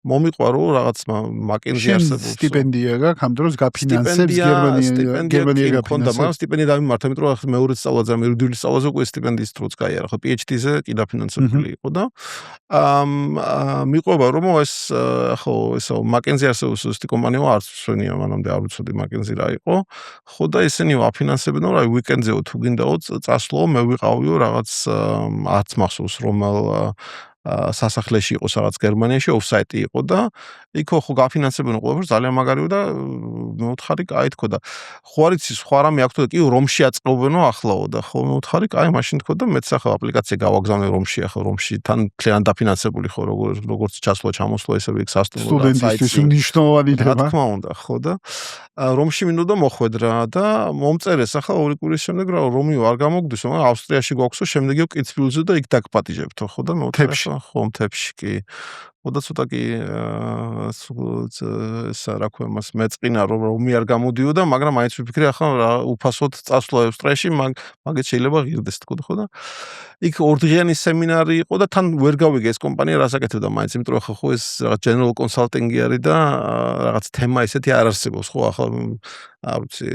მომიყვა რომ რაღაც მაკენზი არსებობს. სტიპენდია გაქვს ამ დროს გაფინანსებს გერმანია გაფინანსებს. მაგრამ სტიპენდია დამიმართა, იმიტომ რომ მეორე სწავლაზე, იურიდიული სწავლაზე უკვე სტიპენდიის დროც გაიარა, ხო PhD-ზე კი დაფინანსებული იყო და მიყვება რომ ეს ხო ესო მაკენზი არსებობს ზუსტი კომპანია არც მშვენია მანამდე არ ვიცოდი მაკენზი რა იყო. ხო და ესენი ვაფინანსებენ რომ აი უიკენდზეო თუ გინდაო წასვლო მე ვიყავიო რაღაც არც მახსოვს რომელ სასახლეში იყო რაღაც გერმანიაში ოფსაიტი იყო და იქ ხო გაფინანსებენ ყველაფერს ძალიან მაგარია და მეუთხარი კაი თქო და ხო არ იცი სხვა რამე აქვს და კი რომში აწყობენო ახლაო და ხო მეუთხარი კაი მაშინ თქო და მეც ახლა აპლიკაცია გავაგზავნე რომში ახლა რომში თან ძალიან დაფინანსებული ხო როგორც ჩასვლა ჩამოსვლა ესევე იქ სასტუმრო სტუდენტისთვის მნიშვნელოვანი რა თქმა უნდა ხო და რომში მინდოდა მოხვედრა და მომწერეს ახლა ორი კვირის შემდეგ რა რომიო არ გამოგდისო მაგრამ ავსტრიაში გვაქვსო შემდეგი კიცფილზე და იქ დაგპატიჟებთო ხო და მეუთხარი ხო მთებში კი ხოდა ცოტა კი რა ქვია მას მეწყინა რომ რომი არ გამოდიოდა მაგრამ მაინც ვიფიქრე ახლა უფასოდ წასვლა ავსტრიაში მაგეთ შეიძლება ღირდეს თქო ხო და იქ ორდღიანი სემინარი იყო და თან ვერ გავიგე ეს კომპანია რას აკეთებდა მაინც იმიტომ რომ ხო ეს რაღაც general consulting-ი არის და რაღაც თემა ისეთი არ არსებობს ხო ახლა არ ვიცი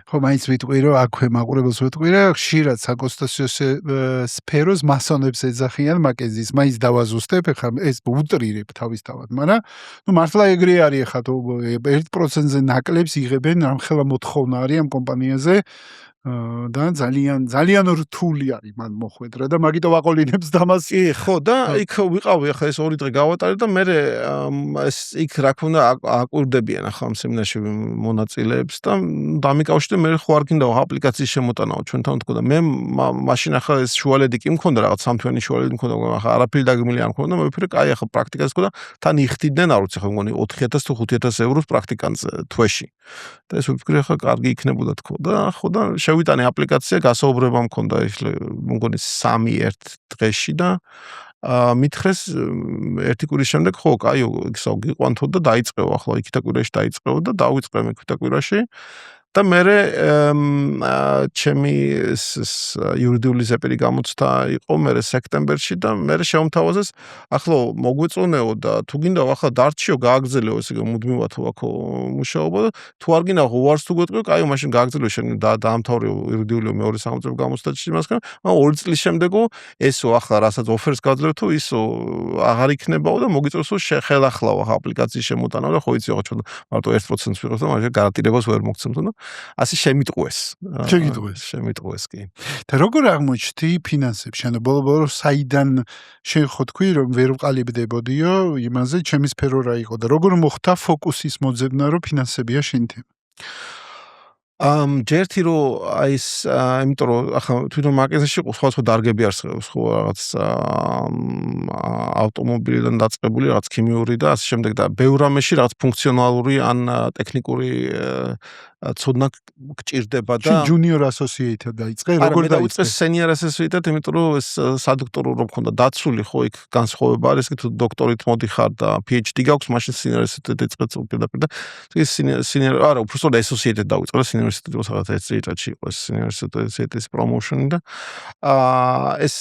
ხო მაინც ვიტყვი რომ აქვე მაყურებელს ვიტყვი რომ ხშირად საკონსტიტუციო სფეროს მასონებს ეძახიან მაკენზის მაინც დავაზუსტებ ახლა ეს უტრირებ თავისთავად მაგრამ ნუ მართლა ეგრე არის ახლა 1%-ზე ნაკლებს იღებენ რამხელა მოთხოვნა არის ამ კომპანიაზე და ძალიან რთული არის მან მოხვედრა და მაგიტო ვაყოლინებს დამას კი ხო და იქ ვიყავი ახლა ეს 2 დღე გავატარე და მე ეს იქ რა ქონდა აკვირდებიან ახლა ამ სემინარში მონაწილეებს და დამიკავშირე მე ხო არ გინდა აპლიკაციის შემოტანაო ჩვენთან თქო და მე მაშინ ახლა ეს შუალედი კი მქონდა რაღაც სამთვიანი შუალედი მქონდა ახლა არაფერი დაგმილი არ მქონდა მე ვიფიქრე კაი ახლა პრაქტიკას თქო და თან იხდიდნენ არ ვიცი ახლა მგონი 4000 თუ 5000 ევროს პრაქტიკანტზე თვეში და ეს ვიფიქრე ახლა კარგი იქნებოდა თქო და ხო და შევიტანე აპლიკაცია გასაუბრება მქონდა მგონი 3 ერთ დღეში და მითხრეს ერთი კვირის შემდეგ ხო კაიო ისო გიყვანთო და დაიწყეო ახლა იქითა კვირაში დაიწყეო და დავიწყე მე იქითა კვირაში და მე ჩემი იურიდიული ზეპირი გამოცდა იყო მე სექტემბერში და მე შემოთავაზეს ახლა მოგვეწონეო და თუ გინდა ახლა დარჩიო გააგრძელეო ესე მუდმივად აქ მუშაობა და თუ არ გინდა უარს თუ გვეტყვიო კაიო მაშინ გააგრძელო შენ დაამთავრეო იურიდიული მეორე სახელმწიფო გამოცდაში იმასგან მაგრამ 2 წლის შემდეგო ესო ახლა რასაც ოფერს გაძლევთო ისო აღარ იქნებაო და მოგიწევსო შეხელახლავ ახლა აპლიკაციის შემოტანა და ხო იცი ახლა ჩვენ მარტო 1%-ს ვიღებ და მაგრამ გარანტირებას ვერ მოგცემთ და ასე შემიტყვეს. შემიტყვეს კი. და როგორ აღმოჩნდი ფინანსებს? შენ ბოლო-ბოლო საიდან შენ ხო თქვი რომ ვერ ვყალიბდებოდიო იმაზე ჩემი სფერო რა იყო და როგორ მოხდა ფოკუსის მოძებნა რომ ფინანსებია შენ თემა? ჯერთი რომ აი ეს იმიტომ რომ ახლა თვითონ მაკენზიში სხვა დარგები არსებობს ხო რაღაც ავტომობილიდან დაწყებული რაღაც ქიმიური და ასე შემდეგ და ბევრ რამეში რაღაც ფუნქციონალური ან ტექნიკური ცოდნა გჭირდება და ჯუნიორ ასოციეიტად დაიწყე როგორ დაიწყე სენიორ ასოციეიტად იმიტომ რომ ეს სადოქტორო რომ მქონდა დაცული ხო იქ განსხვავება არის კი თუ დოქტორით მოდიხარ და PhD გაქვს მაშინ სენიორ ასოციეიტად იწყეთ პირდაპირ და ის სენიორ არა უბრალოდ ასოციეიტად დავიწყე სენიორ ასოციეიტად რაღაც ეჭრიჭაში იყო ეს სენიორ ასოციეიტის პრომოუშენი და ეს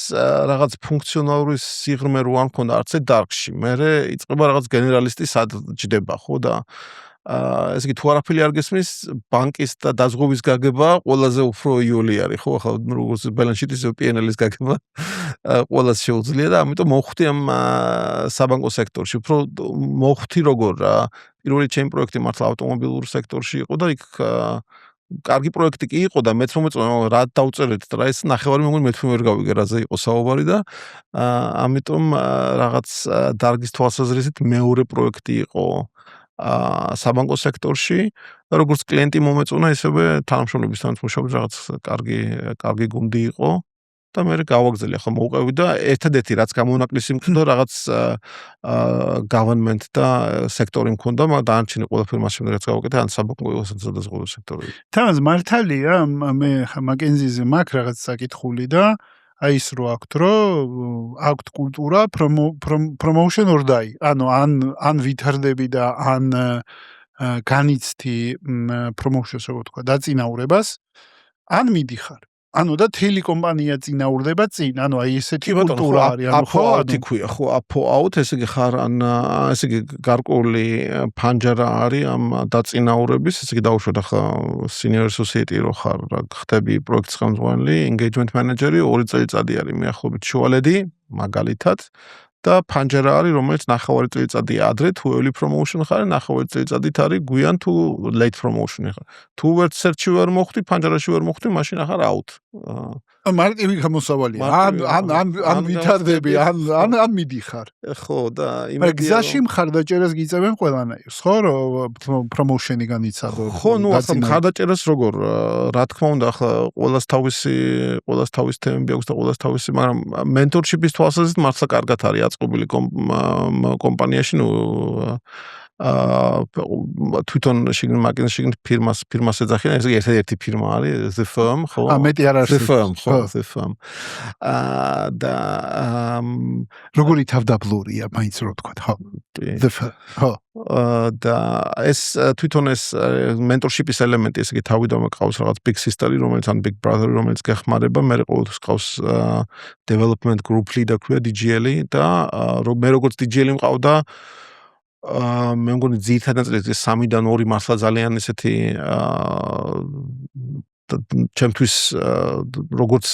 რაღაც ფუნქციონალური სიღრმე რო არ მქონდა არც დარგში მე იწყება რაღაც გენერალისტი სად ჯდება ხო და ეს კი თუ არაფერი არ გესმის ბანკის და დაზღვევის გაგება ყველაზე უფრო იოლი არის ხო ახლა როგორც balance sheet-ის P&L-ის გაგება ყველაზე შეუძლია და ამიტომ მოხვდი ამ საბანკო სექტორში უფრო მოხვდი როგორ პირველი ჩემი პროექტი მართლა ავტომობილურ სექტორში იყო და იქ კარგი პროექტი კი იყო და მეც მომეწონა რა დავწერეთ და ეს ნახევარი მეგონი მე თვითონ ვერ გავიგე რაზე იყო საუბარი და ამიტომ რაღაც დარგის თვალსაზრისით მეორე პროექტი იყო საბანკო სექტორში და როგორც კლიენტი მომეწონა ისევე თანამშრომლებისთან მუშაობდი რაღაც კარგი გუნდი იყო და მე გავაგზავნე ახლა მოვყევი და ერთადერთი რაც გამონაკლისი მქონდა რაღაც government და სექტორი მქონდა მაგრამ დანარჩენი ყველაფერი მას შემდეგ რაც გავაკეთე ან საბანკო სექტორი. თამას მართალია მე მაკენზიზე მაქვს რაღაც საკითხული და აი ის რო აქვთ, რომ აქვთ კულტურა promotion or die. ანუ ან ვითარდები და ან განიცდი promotion-ს როგორ თქვა, დაწინაურებას, ან მიდიხარ. ანუ და თელი კომპანია წინაურდება წინ, ანუ აი ესეთი კულტურა არის, ანუ ხო, ათიქუია, ხო, აფოაუთ, ესე იგი ხარ ან ესე იგი გარკვეული ფანჯარა არის ამ დაწინაურების, ესე იგი დაუშვათ ახლა senior associate რო ხარ, ხდები პროექტის ხელმძღვანელი, engagement manager-ი 2 წელიწადი არის მიახლოებით შუალედი, მაგალითად. და ფანჯარა არის, რომელიც 9 წელიწადი ადრე თუ early promotion ხარ, 9 წელიწადით არის გვიან თუ late promotion ხარ. თუ ვერც search-ი ვერ მოხვდი, ფანჯარაში ვერ მოხვდი, მაშინ ახარ out. მარტივი გამოსავალია. ან ვითარდები, ან მიდიხარ. ხო, და იმედია გზაში მხარდაჭერას გიწევენ ყველანაირს, ხო, რომ promotion-ი განიცადო. ხო, ნუ ახლა მხარდაჭერას როგორ, რა თქმა უნდა, ახლა ყველას თავისი თემები აქვს და ყველას თავისი, მაგრამ mentorship-ის თვალსაზრისით მართლა კარგად არის აწყობილი კომპანიაში, ნუ თვითონ შეგნ ფირმას ეძახიან, ეს ერთ-ერთი ფირმა არის, The Firm, ხო? მეტი არ არის. The Firm, ხო, The Firm. და როგორი თავდაბლურია, მაინც რო თქვა, ხო. The Firm, ხო. და ეს თვითონ ეს mentorship-ის ელემენტი, ესე იგი თავიდანვე ყავს რაღაც big sister-ი, რომელიც ან big brother-ი, რომელიც გეხმარება, მე ყოველთვის ყავს development group leader ქვია DGL-ი და მე როგორც DGL-ი მყავდა მე მგონი ძირითადად 3-დან 2 მართლა ძალიან ესეთი ჩემთვის როგორც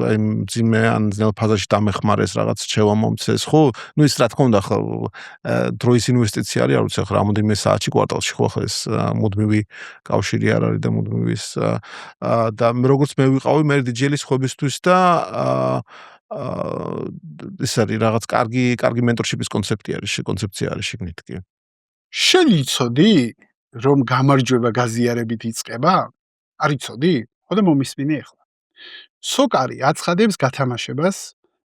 აი მძიმე ან ძნელ ფაზაში დამეხმარეს რაღაც რჩევა მომცეს, ხო? ნუ ის რა თქმა უნდა ახლა დროის ინვესტიცია არის, არ ვიცი ახლა რამოდენიმე საათში კვარტალში ხო ახლა ეს მუდმივი კავშირი არ არის და მუდმივის და როგორც მე ვიყავი მე DGL-ის ხობისთვის და ეს არის რაღაც კარგი mentorship-ის კონცეფცია არის შეგნით კი. შენ იცოდი, რომ გამარჯვება გაზიარებით იწყება? არ იცოდი? ხოდა მომისმინე ახლა. სოკარი აცხადებს გათამაშებას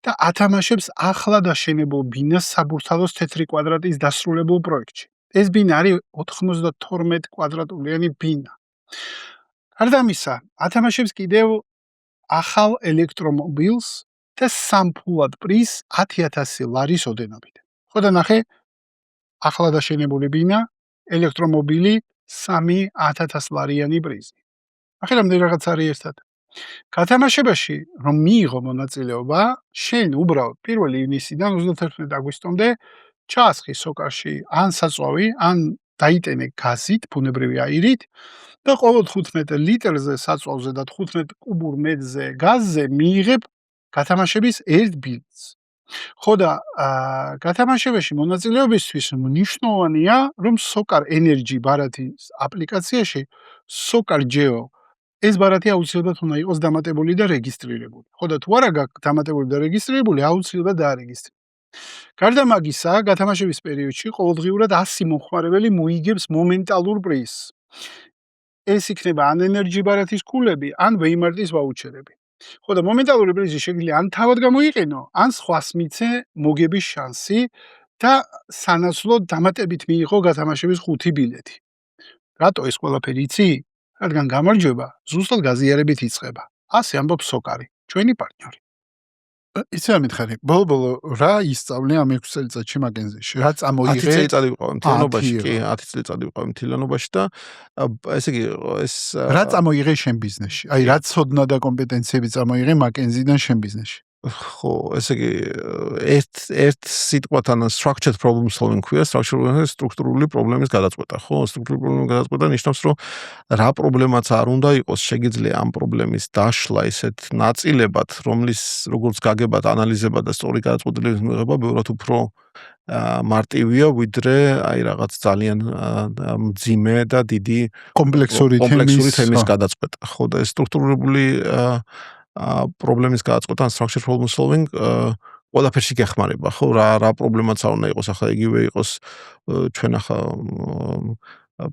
და ათამაშებს ახლა დაშენებულ ბინას საბურთალოს თეთრი კვადრატის დასრულებულ პროექტში. ეს ბინა არის 92 კვადრატულიანი ბინა. გარდა ამისა, ათამაშებს კიდევ ახალ ელექტრომობილს და სამფულად პრიზს 10,000 ლარის ოდენობით. ხოდა ნახე, ახლა დაშენებული ბინა, ელექტრომობილი 3,000 ლარიანი პრიზი. ახლა რამდენი რაღაც არის ერთად. გათამაშებაში, რომ მიიღო მონაწილეობა, შენ უბრალოდ 1 ივნისიდან 31 აგვისტომდე ჩაასხი სოკარში ან საწვავი, ან დაიტენე გაზით, ბუნებრივი აირით და ყოველ 15 ლიტრზე საწვავზე და 15 კუბურ მეტზე გაზზე მიიღებ გათამაშების 1 ბილეთს. ხო და გათამაშებაში მონაწილეობისთვის მნიშვნელოვანია, რომ Soccer Energy ბარათის აპლიკაციაში Soccer Geo ეს ბარათი აუცილებლად უნდა იყოს დამატებული და რეგისტრირებული. ხო და თუ არა გაქვს დამატებული და რეგისტრირებული, აუცილებლად დაარეგისტრირე. გარდა მაგისა, გათამაშების პერიოდში ყოველდღიურად 100 მომხმარებელი მოიგებს მომენტალურ პრიზს. ეს იქნება ან Energy ბარათის ქულები, ან Waymart's ვაუჩერები. ხო და მომენტალური პრიზი შეგვიძლია ან თავად გამოიყენო, ან სხვას მიცე მოგების შანსი და სანაცვლოდ დამატებით მიიღო გათამაშების 5 ბილეთი. რატო ეს ყველაფერი იცი? რადგან გამარჯვება ზუსტად გაზიარებით იწყება. ასე ამბობს Soccer-ი, ჩვენი პარტნიორი. იცი რა მითხარი, ბოლო რა ისწავლე ამ 6 წელიწადში მაგენზეში? რა წამოიღე? 10 წელიწადი ვიყავი მთლიანობაში, კი, 10 წელიწადი ვიყავი მთლიანობაში და ესე იგი ეს რა წამოიღე შენ ბიზნესში? აი რა ცოდნა და კომპეტენციები წამოიღე მაგენზიდან შენ ბიზნესში? ხო, ესე იგი ერთ სიტყვათან structured problem solving ქვია, სტრუქტურული პრობლემის გადაწყვეტა, ხო? სტრუქტურული პრობლემის გადაწყვეტა ნიშნავს, რომ რა პრობლემაც არ უნდა იყოს, შეგიძლია ამ პრობლემის დაშლა ისეთ ნაწილებად, რომლის როგორც გაგებად, ანალიზებად და სწორი გადაწყვეტილების მიღება ბევრად უფრო მარტივია, ვიდრე აი რაღაც ძალიან მძიმე და დიდი კომპლექსური თემის გადაწყვეტა. ხო და ეს სტრუქტურული პრობლემის გადაწყვეტა, structured problem solving ყველაფერში გეხმარება, ხო? რა პრობლემაც არ უნდა იყოს, ახლა იგივე იყოს ჩვენ ახლა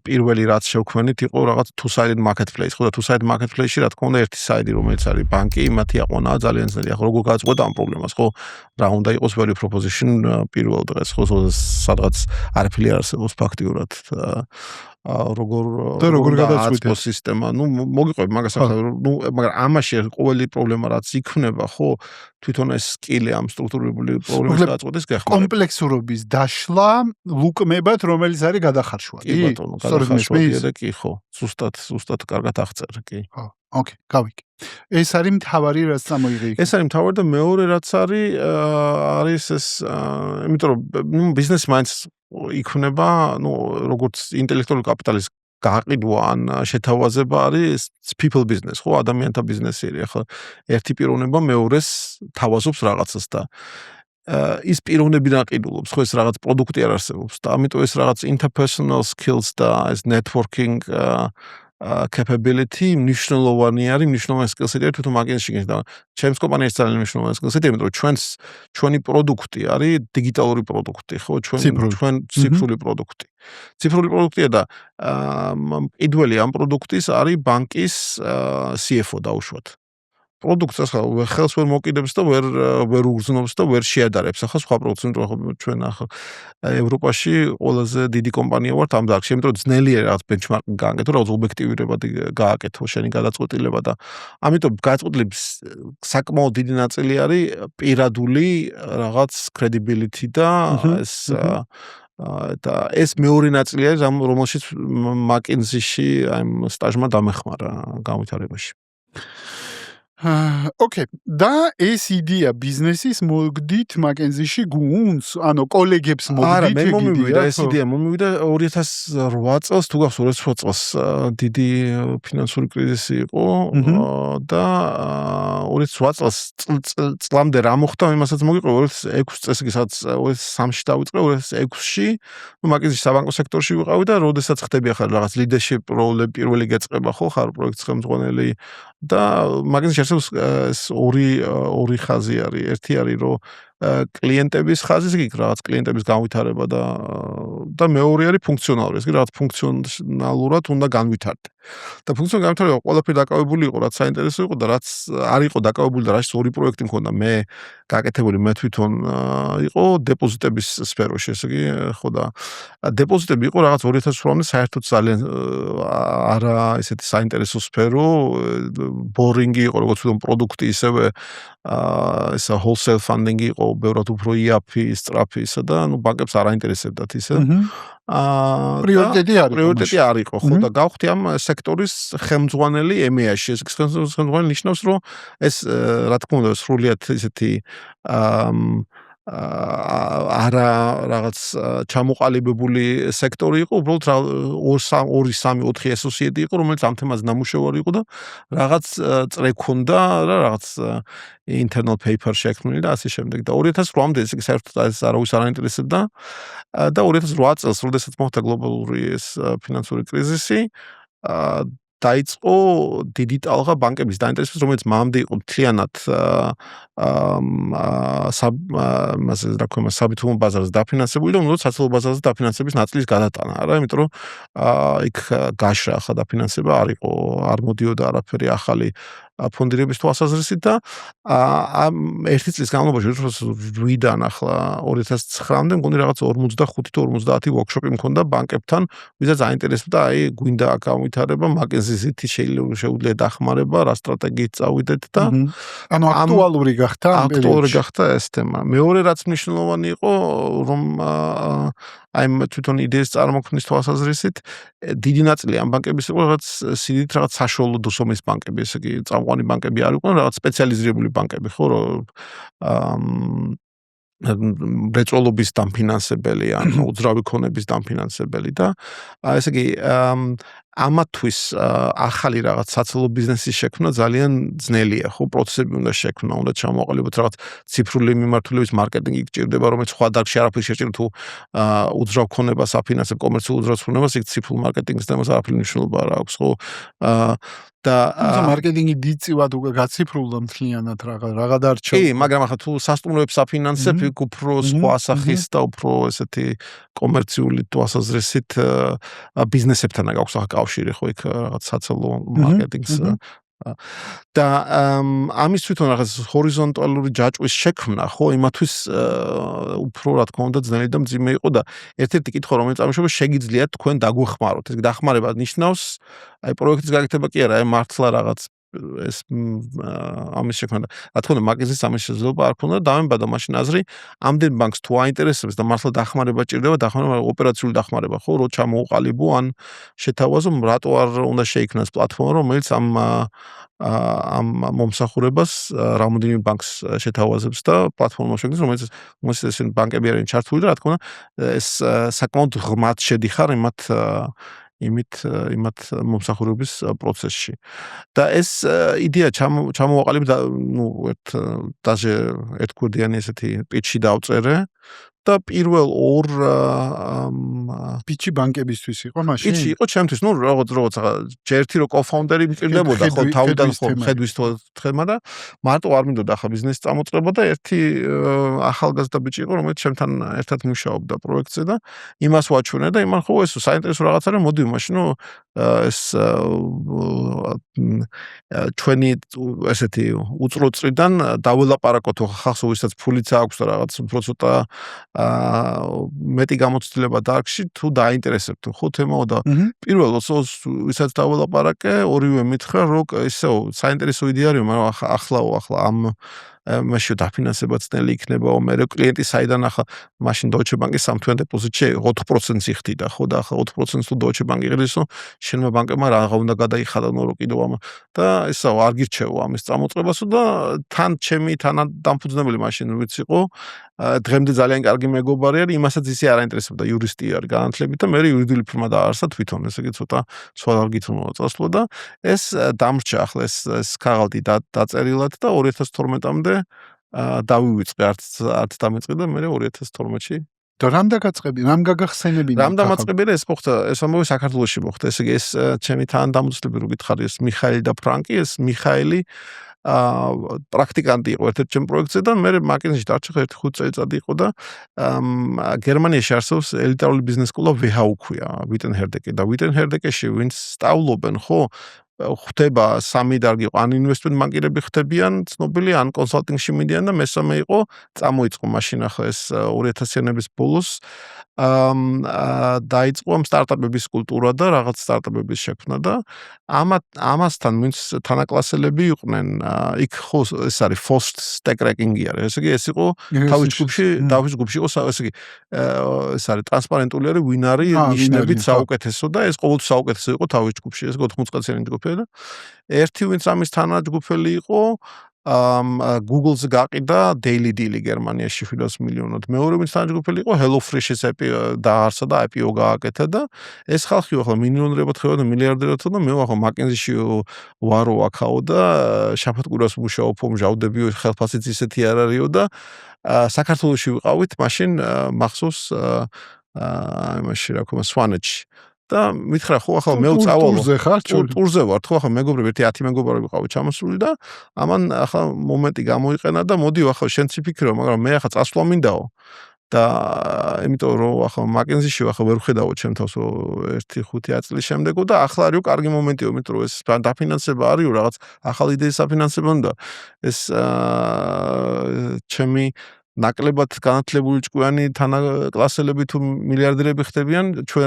პირველი რაც შევქმნით იყო რაღაც two-sided marketplace, ხო და two-sided marketplace-ში რა თქმა უნდა ერთი საიდი რომელიც არის ბანკი, მათი აყვანაა ძალიან ძნელი. ახლა როგორ გადაწყვეტა ამ პრობლემას, ხო? რა უნდა იყოს value proposition პირველ დღეს, ხო? სადღაც არაფერი არ არსებობს ფაქტიურად. როგორ და როგორ უნდა გადაწყვიტეთ? აწყოს სისტემა. ნუ მოგიყვები მაგას ახლა, ნუ მაგრამ ამაში ყოველი პრობლემა რაც იქნება, ხო, თვითონ ეს სკილი ამ სტრუქტურული პრობლემის გადაწყვეტის გეხმარება. კომპლექსურობის დაშლა ლუკმებად, რომელიც არის გადახარშვადი. კი ბატონო, გადახარშვადია და კი ხო. ზუსტად კარგად აღწერე, კი. ხო, ოკეი, გავიგე. ეს არის მთავარი რაც წამოიღე. ეს არის მთავარი და მეორე რაც არის ეს, იმიტომ რომ ნუ ბიზნესი მაინც იქნება, ნუ როგორც ინტელექტუალური კაპიტალის გაყიდვა ან შეთავაზება არის people business, ხო, ადამიანთა ბიზნესი არის. ახლა ერთი პიროვნება მეორეს თავაზობს რაღაცას და ის პიროვნები რაყიდულობს, ხო, ეს რაღაც პროდუქტი არ არსებობს და ამიტომ ეს რაღაც interpersonal skills და ეს networking capability მნიშვნელოვანი skills-ი არის თვითონ მარკეტინგში და ჩემს კომპანიას ძალიან მნიშვნელოვანი skills-ი, იმიტომ რომ ჩვენი პროდუქტი არის დიგიტალური პროდუქტი, ხო, ჩვენ ციფრული პროდუქტი. ციფრული პროდუქტია და პირველი ამ პროდუქტის არის ბანკის CFO დაუშვათ. პროდუქტს ახლა ხელს ვერ მოკიდებს და ვერ უგრძნობს და ვერ შეადარებს. ახლა სხვა პროდუქტს, იმიტომ რომ ჩვენ ახლა ევროპაში ყველაზე დიდი კომპანია ვართ ამ დარგში, იმიტომ რომ ძნელია რაღაც ბენჩმარკინგი გააკეთო, რაღაც ობიექტივირებად გააკეთო შენი გადაწყვეტილება და ამიტომ გადაწყვეტილების საკმაოდ დიდი ნაწილი არის პირადული რაღაც credibility და ეს მეორე ნაწილი არის, რომელშიც McKinsey-ში ამ სტაჟმა დამეხმარა განვითარებაში. ოკეი. და ეს იდეა ბიზნესის მოგდით McKinsey-ში გუნდს, ანუ კოლეგებს მოგდით? არა, მე მომივიდა ეს იდეა, მომივიდა 2008 წელს, თუ გახსოვს 2008 წელს დიდი ფინანსური კრიზისი იყო და 2008 წელს წლამდე რა მოხდა, იმასაც მოგიყვე 2006 წელს იგი სადაც 2003-ში დავიწყე, 2006-ში McKinsey-ში საბანკო სექტორში ვიყავი და როდესაც ხდები ახლა რაღაც leadership role-ები პირველი გეწყება ხო, ხარ პროექტის ხელმძღვანელი და McKinsey-ში ეს ორი ხაზი არის. ერთი არის რომ კლიენტების ხაზი, იგი რაღაც კლიენტების განვითარება და მეორე არის ფუნქციონალური. ეს კი რაღაც ფუნქციონალურად უნდა განვითარდე. და ფუნქციონალური განვითარება ყველაფერი დაკავებული იყო, რაც საინტერესო იყო და რაც არ იყო დაკავებული და რაშიც ორი პროექტი მქონდა. მე გაკეთებული მე თვითონ იყო დეპოზიტების სფეროში, ესე იგი, ხო და დეპოზიტები იყო რაღაც 2008-მდე საერთოდ ძალიან არა ესეთი საინტერესო სფერო, ბორინგი იყო როგორც თვითონ პროდუქტი, ისევე ესა wholesale funding იყო, ბევრად უფრო იაფი, სწრაფი ისა და ნუ ბანკებს არ აინტერესებდათ ისე. პრიორიტეტი არ იყო, ხო და გავხდი ამ სექტორის ხელმძღვანელი EMEA-ში. ეს ხელმძღვანელი ნიშნავს, რომ ეს რა თქმა უნდა სრულიად ისეთი არა რაღაც ჩამოყალიბებული სექტორი იყო, უბრალოდ 2-3-4 ასოციატი იყო, რომელიც ამ თემაზე ნამუშევარი იყო და რაღაც წრე ქონდა და რაღაც internal paper შექმნილი და ასე შემდეგ. და 2008-მდე ეს საერთოდ არავის არ აინტერესებდა და 2008 წელს, როდესაც მოხდა გლობალური ეს ფინანსური კრიზისი, დაიწყო დიდი ტალღა ბანკების დაინტერესებას, რომელიც მანამდე იყო მთლიანად საბითუმო ბაზარზე დაფინანსებული და უნდა საცალო ბაზარზე დაფინანსების ნაწილის გადატანა, არა, იმიტომ რომ იქ გაშრა ახლა დაფინანსება არ იყო, არ მოდიოდა არაფერი ახალი ფონდირების თვალსაზრისით და ერთი წლის განმავლობაში 2008-დან ახლა 2009-მდე მგონი რაღაც 45-50 ვორქშოპი მქონდა ბანკებთან, ვისაც აინტერესებდა, აი გვინდა განვითარება, McKinsey-ით შეუძლია დახმარება, რა სტრატეგიით წავიდეთ და ანუ აქტუალური გახდა ეს თემა. მეორე რაც მნიშვნელოვანი იყო, რომ აი თვითონ იდეის წარმოქმნის თვალსაზრისით დიდი ნაწილი ამ ბანკების იყო რაღაც სიდიდით რაღაც საშუალო დოსომის ბანკები, ესე იგი წამყვანი ბანკები არ იყვნენ, რაღაც სპეციალიზირებული ბანკები, ხო, მრეწველობის დამფინანსებელი ან უძრავი ქონების დამფინანსებელი და ესე იგი ამათვის ახალი რაღაც საცალო ბიზნესის შექმნა ძალიან ძნელია, ხო, პროცესები უნდა შექმნა, უნდა ჩამოყალიბოთ რაღაც ციფრული მიმართულების მარკეტინგი გჭირდება, რომელიც სხვა დარგში არაფერი შეჭირდება, თუ უძრავ ქონებას აფინანსებ, კომერციულ უძრავ ქონებას, იქ ციფრულ მარკეტინგს დემოს არაფერი მნიშვნელობა არ აქვს, ხო, და მარკეტინგი დიწივად უკვე გაციფრულდა მთლიანად რაღა დარჩა. კი, მაგრამ ახლა თუ სასტუმროებს აფინანსებ, იქ უფრო სხვა სახის და უფრო ესეთი კომერციული თვალსაზრისით ბიზნესებთან გაქვს ახლა კავშირი, ხო, იქ რაღაც საცალო მარკეტინგს და ამის თვითონ რაღაც ჰორიზონტალური ჯაჭვის შექმნა, ხო, იმათვის უფრო რა თქმა უნდა ძნელი და მძიმე იყო და ერთ-ერთი კითხვა რომელიც ამიშობა შეგიძლიათ თქვენ დაგვეხმაროთ. ეს დახმარება ნიშნავს აი პროექტის გაკეთება კი არა, აი მართლა რაღაც ეს ამის შექმნა. რა თქმა უნდა მაგაზინს ამის შესაძლებლობა არ ქონდა და ამებადა მაშინ აზრი ამდენ ბანკს თუ აინტერესებს და მართლა დახმარება ჭირდება, დახმარება ოპერაციული დახმარება, ხო, რო ჩამოუყალიბო ან შეთავაზო, რატო არ უნდა შეიქმნას პლატფორმა, რომელიც ამ მომსახურებას რამოდენიმე ბანკს შეთავაზებს და პლატფორმა შექმნას, რომელიც ესენი ბანკები არიან ჩართული და რა თქმა უნდა ეს საკმაოდ ღრმად შედიხარ იმათ მომსახურების პროცესში. და ეს იდეა ჩამოვაყალიბდა, ერთ გვერდიანი ესეთი პიჩი დავწერე და პირველ ორ პიჩი ბანკებისთვის იყო მაშინ? პიჩი იყო ჩემთვის, როგორც ერთი რო კოფაუნდერი მჭირდებოდა, ხო, თავიდან ხო ხედვის თემა და მარტო არ მინდოდა ახლა ბიზნესი წამოწყება და ერთი ახალგაზრდა ბიჭი იყო, რომელიც ჩემთან ერთად მუშაობდა პროექტზე და იმას ვაჩვენე და იმან ხო ეს საინტერესო რაღაც არის, მოდი მაშინ ეს ჩვენი ესეთი უწრო წრიდან დაველაპარაკოთ ხალხს, ვისაც ფულიც აქვს და რაღაც უფრო ცოტა მეტი გამოცდილება დარგში თუ დაინტერესებთ ხო თემაო და პირველ ვისაც დაველაპარაკე ორივე მითხრა რომ ისე საინტერესო იდეა არის მაგრამ ახლა ამ მაშინ დაფინანსება ძნელი იქნებაო მე კლიენტი საიდან ახლა მაშინ Deutsche Bank-ის სამთვიან დეპოზიტში 4%-ი ხდიდა ხო და ახლა 4%-ს თუ Deutsche Bank იყიდისო შენმა ბანკებმა რა უნდა გადაიხადოს რომ კიდევ ამ და ესა არ გირჩევო ამის წამოწყებასო და თან ჩემი თანადამფუძნებელი მაშინ ვიც იყო დღემდე ძალიან კარგი მეგობარი არის იმასაც ისე არ აინტერესებდა იურისტი არის განათლებით და მე იურიდიული ფირმა დაარსა თვითონ ესე იგი ცოტა სხვა გითხრა წასვლა და ეს დამრჩა ახლა ეს ქაღალდი დაწერილად და 2012-მდე დავივიწყე არც დამეწყე და მე 2012-ში და რამ დაგაწყები, რამ გაგახსენებინა? რამ დამაწყებია ეს მოხდა, ეს ამბავი საქართველოში მოხდა. ესე იგი ეს ჩემი თანადამწნები რო გითხარი ეს მიხაილი და ფრანკი, ეს მიხაილი პრაქტიკანტი იყო ერთ-ერთ ჩემ პროექტზე და მე მაკინზეში დარჩა 1-5 წელიწადი იყო და გერმანიაში არსებობს ელიტარული ბიზნეს სკოლა WHU-ქვია, ვიტენჰერდეკი და ვიტენჰერდეკეში ვინც სწავლობენ, ხო? ხდება სამი დარგი ან ინვესტმენტ ბანკირები ხდებიან ცნობილი ან კონსალტინგში მიდიან და მესამე იყო წამოიწყო მაშინ ახლა ეს 2000-იანების ბოლოს დაიწყო ამ სტარტაპების კულტურა და რაღაც სტარტაპების შექმნა და ამასთან ვინც თანაკლასელები იყვნენ იქ ხო ეს არის fast stack ranking-ი არის ესე იგი ეს იყო თავის ჯგუფში იყო ესე იგი ეს არის ტრანსპარენტული არის ვინ არის ნიშნებით საუკეთესო და ეს ყოველთვის საუკეთესო იყო თავის ჯგუფში ეს 80 წელიანი ჯგუფი და ერთი ვინც ამის თანაჯგუფელი იყო Google-ს გაყიდა Daily Deal-ი გერმანიაში 700 მილიონად. მეორე ვინც თანაჯგუფელი იყო HelloFresh-ის დაარსა და IPO გააკეთა და ეს ხალხი ახლა მილიონერებად ხდება და მილიარდერად და მე ახლა McKinsey-ში ვარო აქაო და შაფათკურას მუშაობ, მჟავდებიო, ხელფასიც ისეთი არ არისო და საქართველოში ვიყავით, მაშინ მახსოვს იმაში რა ქვია Swanage და მითხრა ხო ახლა მე წავალო ტურზე ვარ ხო ახლა მეგობრები 10 მეგობარი ვიყავი ჩამოსული და ამან ახლა მომენტი გამოიყენა და მოდი ახლა შენც ფიქრობ მაგრამ მე ახლა წასვლა მინდაო და იმიტომ რომ ახლა McKinsey-ში ახლა ვერ ხედავო ჩემ თავს 1-5 წლის შემდეგო და ახლა არისო კარგი მომენტიო იმიტომ რომ ეს დაფინანსება არისო რაღაც ახალი იდეის საფინანსება უნდა ეს ჩემი ნაკლებად განათლებული ჭკვიანი თანაკლასელები თუ მილიარდერები ხდებიან ჩვენ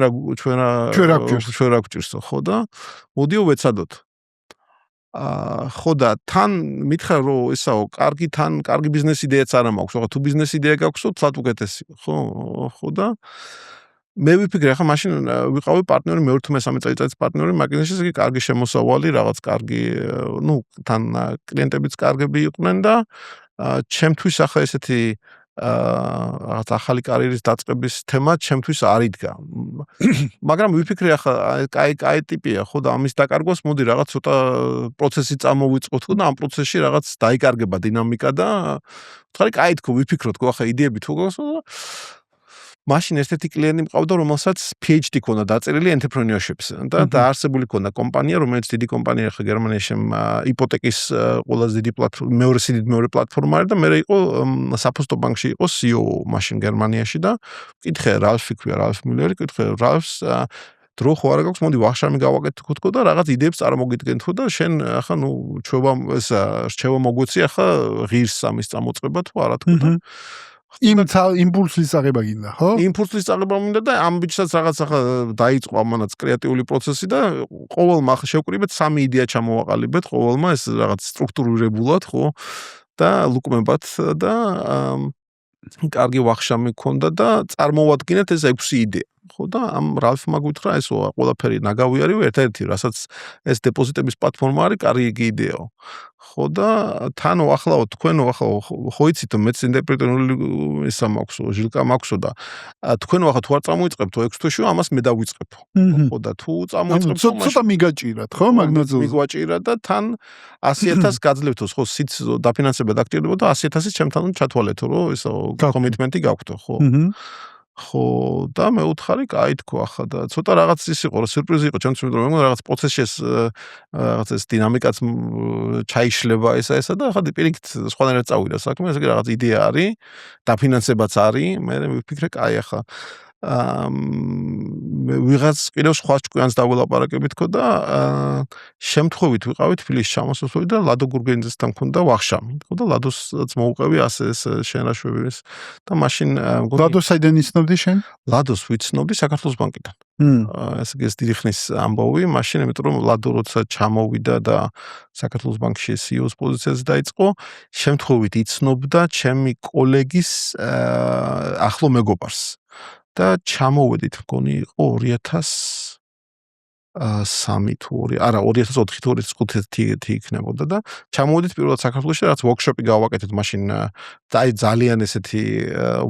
რა გვჭირსო ხო და მოდიო ვეცადოთ ხო და თან მითხრა რომ ესაო კარგი ბიზნეს იდეაც არ მაქვს ხო თუ ბიზნეს იდეა გაქვსო თლად უკეთესი ხო და მე ვიფიქრე ახლა მაშინ ვიყავი პარტნიორი მე-12 მე-13 წელიწადის პარტნიორი McKinsey-ში იგი კარგი შემოსავალი რაღაც კარგი თან კლიენტებიც კარგები იყვნენ და ჩემთვის ახლა ესეთი რაღაც ახალი კარიერის დაწყების თემა ჩემთვის არ იდგა. მაგრამ ვიფიქრე ახლა კაი ტიპია ხო და ამის დაკარგვას მოდი რაღაც ცოტა პროცესი წამოვიწყოთ და ამ პროცესში რაღაც დაიკარგება დინამიკა და ხარი კაი თქო ვიფიქროთ ხო ახლა იდეები თუ გქონს მაშინ ერთ-ერთი კლიენტი მყავდა, რომელსაც PhD ქონდა დაწერილი entrepreneurship-ზე და დაარსებული ქონდა კომპანია, რომელიც დიდი კომპანია ხა გერმანიაში იპოთეკის ყველაზე დიდი მეორე პლატფორმა არის და მე იყო საფოსტო ბანკში იყო CEO მაშინ გერმანიაში და კითხე რალფი ქვია, რალფ მილერი, კითხე რალფს დრო ხო არა გაქვს, მოდი ვახშამი გავაკეთო თქო და რაღაც იდეებს წარმოგიდგენ თქო და შენ ახლა ნუ ჩვევა რჩევა მოგვეცი ახლა ღირს ამის წამოწყება თუ არა თქო და იმპულსის აღება გინდა, ხო? იმპულსის წაღება მინდა და ამ ბიჭსაც რაღაც ახლა დაიწყო ამანაც კრეატიული პროცესი და ყოველმა ახლა შევკრიბეთ 3 იდეა ჩამოვაყალიბეთ ყოველმა ეს რაღაც სტრუქტურირებულად ხო და ლუკმებად და კარგი ვახშამი გქონდა და წარმოვადგინეთ ეს 6 იდეა ხო და ამ რალფმა გითხრა ესო ყველაფერი ნაგავი არის ერთ-ერთი რასაც ეს დეპოზიტების პლატფორმა არის კარგი იდეაო ხო და თანო ახლაო თქვენო ახლა ხო იცით მეც ინტერპრეტიული ისა მაქვსო ჟილკა მაქვსო და თქვენო ახლა თუ არ წამოიწყებთ 6 თვეში ამას მე დავიწყებ ხო და თუ წამოიწყებთ ცოტა მიგაჭირათ ხო მაგნაძილს მიგვაჭირა და თან 100,000 გაძლევთო ხო სიც დაფინანსება დაგჭირდებოდა 100,000 ჩემთან ჩათვალეთო რომ ესო კომიტმენტი გაქვთო ხო ხო და მე უთხარი კაი თქო ახლა და ცოტა რაღაც ის იყო რა სიურპრიზი იყო ჩემთვის იმიტომ რომ რაღაც პროცესში რაღაც ეს დინამიკაც ჩაიშლება ესა და ახლა პირიქით სხვანაირად წავიდა საქმე ესე იგი რაღაც იდეა არის დაფინანსებაც არის მე ვიფიქრე კაი ახლა ვიღაც კიდევ სხვა ჭკვიანს დაველაპარაკებით თქო და შემთხვევით ვიყავით თბილისში ჩამოსვლელი და ლადო გურგენიძესთან მქონდა ვახშამი თქო და ლადოსაც მოუყევი ასე ეს შენაშვების და მაშინ ლადოს საიდან იცნობდი შენ? ლადოს ვიცნობდი საქართველოს ბანკიდან ესე იგი ეს დიდი ხნის ამბავი მაშინ იმიტომ რომ ლადო როცა ჩამოვიდა და საქართველოს ბანკში CEO-ს პოზიციაზე დაიწყო შემთხვევით იცნობდა ჩემი კოლეგის ახლო მეგობარს და ჩამოვედით მგონი იყო 2003 თუ 2004 თუ 2005 იქნებოდა და ჩამოვედით პირველად საქართველოში რაც ვორქშოპი გავაკეთეთ მაშინ და ძალიან ესეთი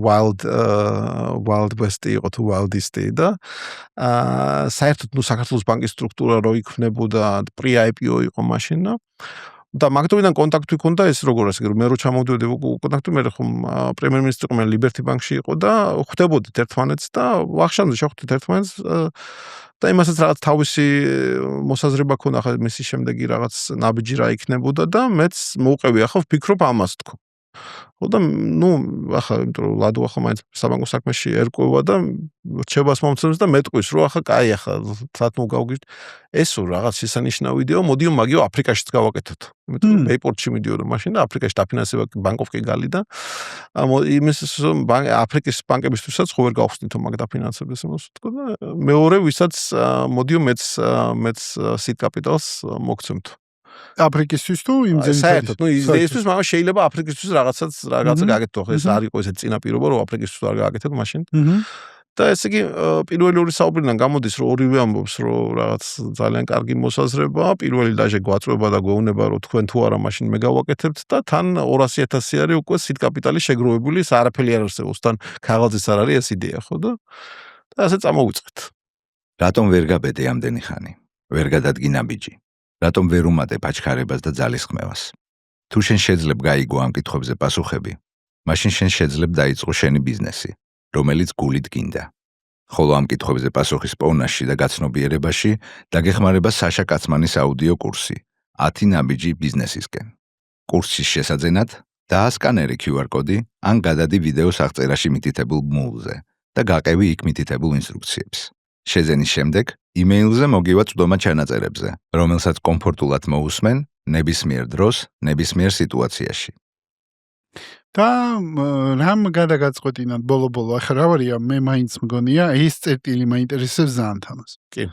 wild west-ი იყო თუ wildist-ი და საერთოდ ნუ საქართველოს ბანკის სტრუქტურა რო იქნებოდა pre-IPO იყო მაშინ და მაგდროიდან კონტაქტი ჰქონდა ეს როგორ ასე მე რო ჩამოვდიოდი კონტაქტი მე ხომ პრემიერ-მინისტრი ყო მე ლიბერტი ბანკში იყო და ხვდებოდით ერთმანეთს და ვახშამზე შევხვდით ერთმანეთს და იმასაც რაღაც თავისი მოსაზრება ქონდა ახლა მისი შემდეგი რაღაც ნაბიჯი რა იქნებოდა და მეც მოუყევი ახლა ვფიქრობ ამას თქო ხო და ნუ ახლა იმიტომ რომ ლადო ახლა მაინც საბანკო საქმეში ერკვევა და რჩევას მომცემს და მეტყვის რომ ახლა კაი ახლა სათმო გავგიშთ ესო რაღაც შესანიშნავი იდეა მოდიო მაგიო აფრიკაშიც გავაკეთოთ იმიტომ რომ პეიპორტში მიდიოდა მაშინ და აფრიკაში დაფინანსება ბანკოვკი გალი და იმის აფრიკის ბანკებისთვისაც ხო ვერ გავხსნითო მაგ დაფინანსებას იმას თქო და მეორე ვისაც მოდიო მეც სიდ კაპიტალს მოგცემთ აფრიკისთვის თუ იმ საერთოდ ნუ იდეისთვის მაგრამ შეიძლება აფრიკისთვის რაღაცა გააკეთო ხო ეს არ იყო ესეთ წინაპირობა რომ აფრიკისთვის არ გააკეთებ მაშინ და ესე იგი პირველი ორი საუბრიდან გამოდის რომ ორივე ამბობს რომ რაღაც ძალიან კარგი მოსაზრება პირველი დაჟე გვაწვება და გვეუბნება რომ თქვენ თუ არა მაშინ მე გავაკეთებთ და თან 200,000 არის უკვე სიდ კაპიტალი შეგროვებული ეს არაფერი არ არსებობს თან ქაღალდის არ არის ეს იდეა ხო და ასე წამოვიწყეთ რატომ ვერ გაბედე ამდენი ხანი ვერ გადადგინა ბიჭი რატომ ვერ უმატებ აჩქარებას და ძალისხმევას? თუ შენ შეძლებ გაიგო ამ კითხვებზე პასუხები, მაშინ შენ შეძლებ დაიწყო შენი ბიზნესი, რომელიც გულით გინდა. ხოლო ამ კითხვებზე პასუხის პოვნაში და გაცნობიერებაში დაგეხმარება საშა კაცმანის აუდიო კურსი 10 ნაბიჯი ბიზნესისკენ. კურსის შესაძენად დაასკანერი QR კოდი ან გადადი ვიდეოს აღწერაში მითითებულ ბმულზე და გაყევი იქ მითითებულ ინსტრუქციებს. შეძენის შემდეგ იმეილზე მოგივა წვდომა ჩანაწერებზე, რომელსაც კომფორტულად მოусმენ ნებისმიერ დროს, ნებისმიერ სიტუაციაში. და რამ გადაგაწყვეტინათ ბოლო-ბოლო, ახლა რა ვარია, მე მაინც მგონია, ეს წერტილი მაინტერესებს ძალიან თამას. კი.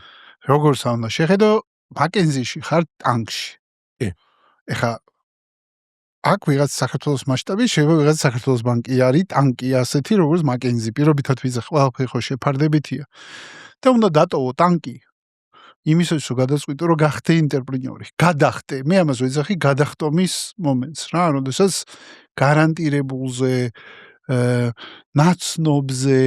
როგორ საუნდა შეხედო, მაკენზიში ხარ ტანკში. კი. ახლა აქ ვიღაც საქართველოს მასშტაბით, შეიძლება ვიღაც საქართველოს ბანკი არის, ტანკი ასეთი, როგორც მაკენზი, პირობითად ვიზა ყველაფერი ხო შეფარდებითია. და უნდა დატოვო ტანკი. იმისაც რომ გადაწყვიტო რომ გახდე ინტერპრენიორი. გადახდე. მე ამას ვეძახი გადახტომის მომენტს რა, როდესაც გარანტირებულზე, ნაცნობზე,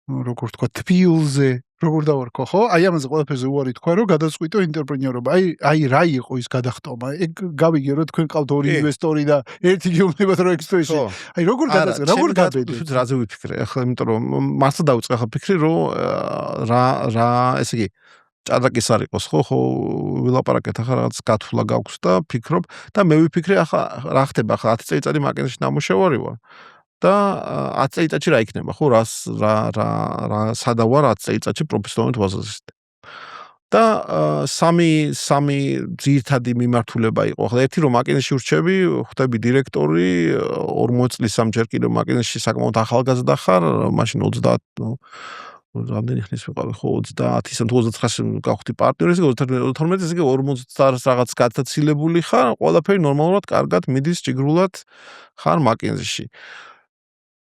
როგორ თქვა, თბილზე, როგორ დავარქვა, ხო? აი ამაზე ყველაფერზე უარი თქვა რომ გადაწყვიტო ინტერპრენიორობა. აი რა იყო ის გადახტომა? ეგ გავიგე რომ თქვენ ყავთ ორი ინვესტორი და ერთი გეუბნებათ რომ ექსპრესი. აი როგორ გადაწყვეტ, როგორ გაბედეთ? რაზე ვიფიქრე? ახლა იმიტომ რომ მართლა დავიწყე ახლა ფიქრი რომ რა ესე იგი ჭადრაკის არ იყოს ხო ვილაპარაკეთ ახლა რაღაც გათვლა გაქვს და ფიქრობ და მე ვიფიქრე ახლა რა ხდება ახლა 10 წელიწადი მაკენზიში ნამუშევარი ვარ. და 10 წელიწადში რა იქნება, ხო, რა სადა ვარ 10 წელიწადში პროფესიონალურად ვაზრაზით. და სამი ძირითადი მიმართულება იყო. ახლა ერთი რომ მაკინზეში ვრჩები, ხვდები დირექტორი, 40 წლის სამჯერ კიდევ მაკინზეში საკმაოდ ახალგაზრდა ხარ, მაშინ 30 რამდენი ხნის ვიყავი, ხო 30-ისა თუ 29-ში გავხდი პარტნიორი, ესე 32-ში, ესე 50 რაღაც გათაცილებული ხარ, ყველაფერი ნორმალურად, კარგად მიდის ჯგრულად ხარ მაკინზეში.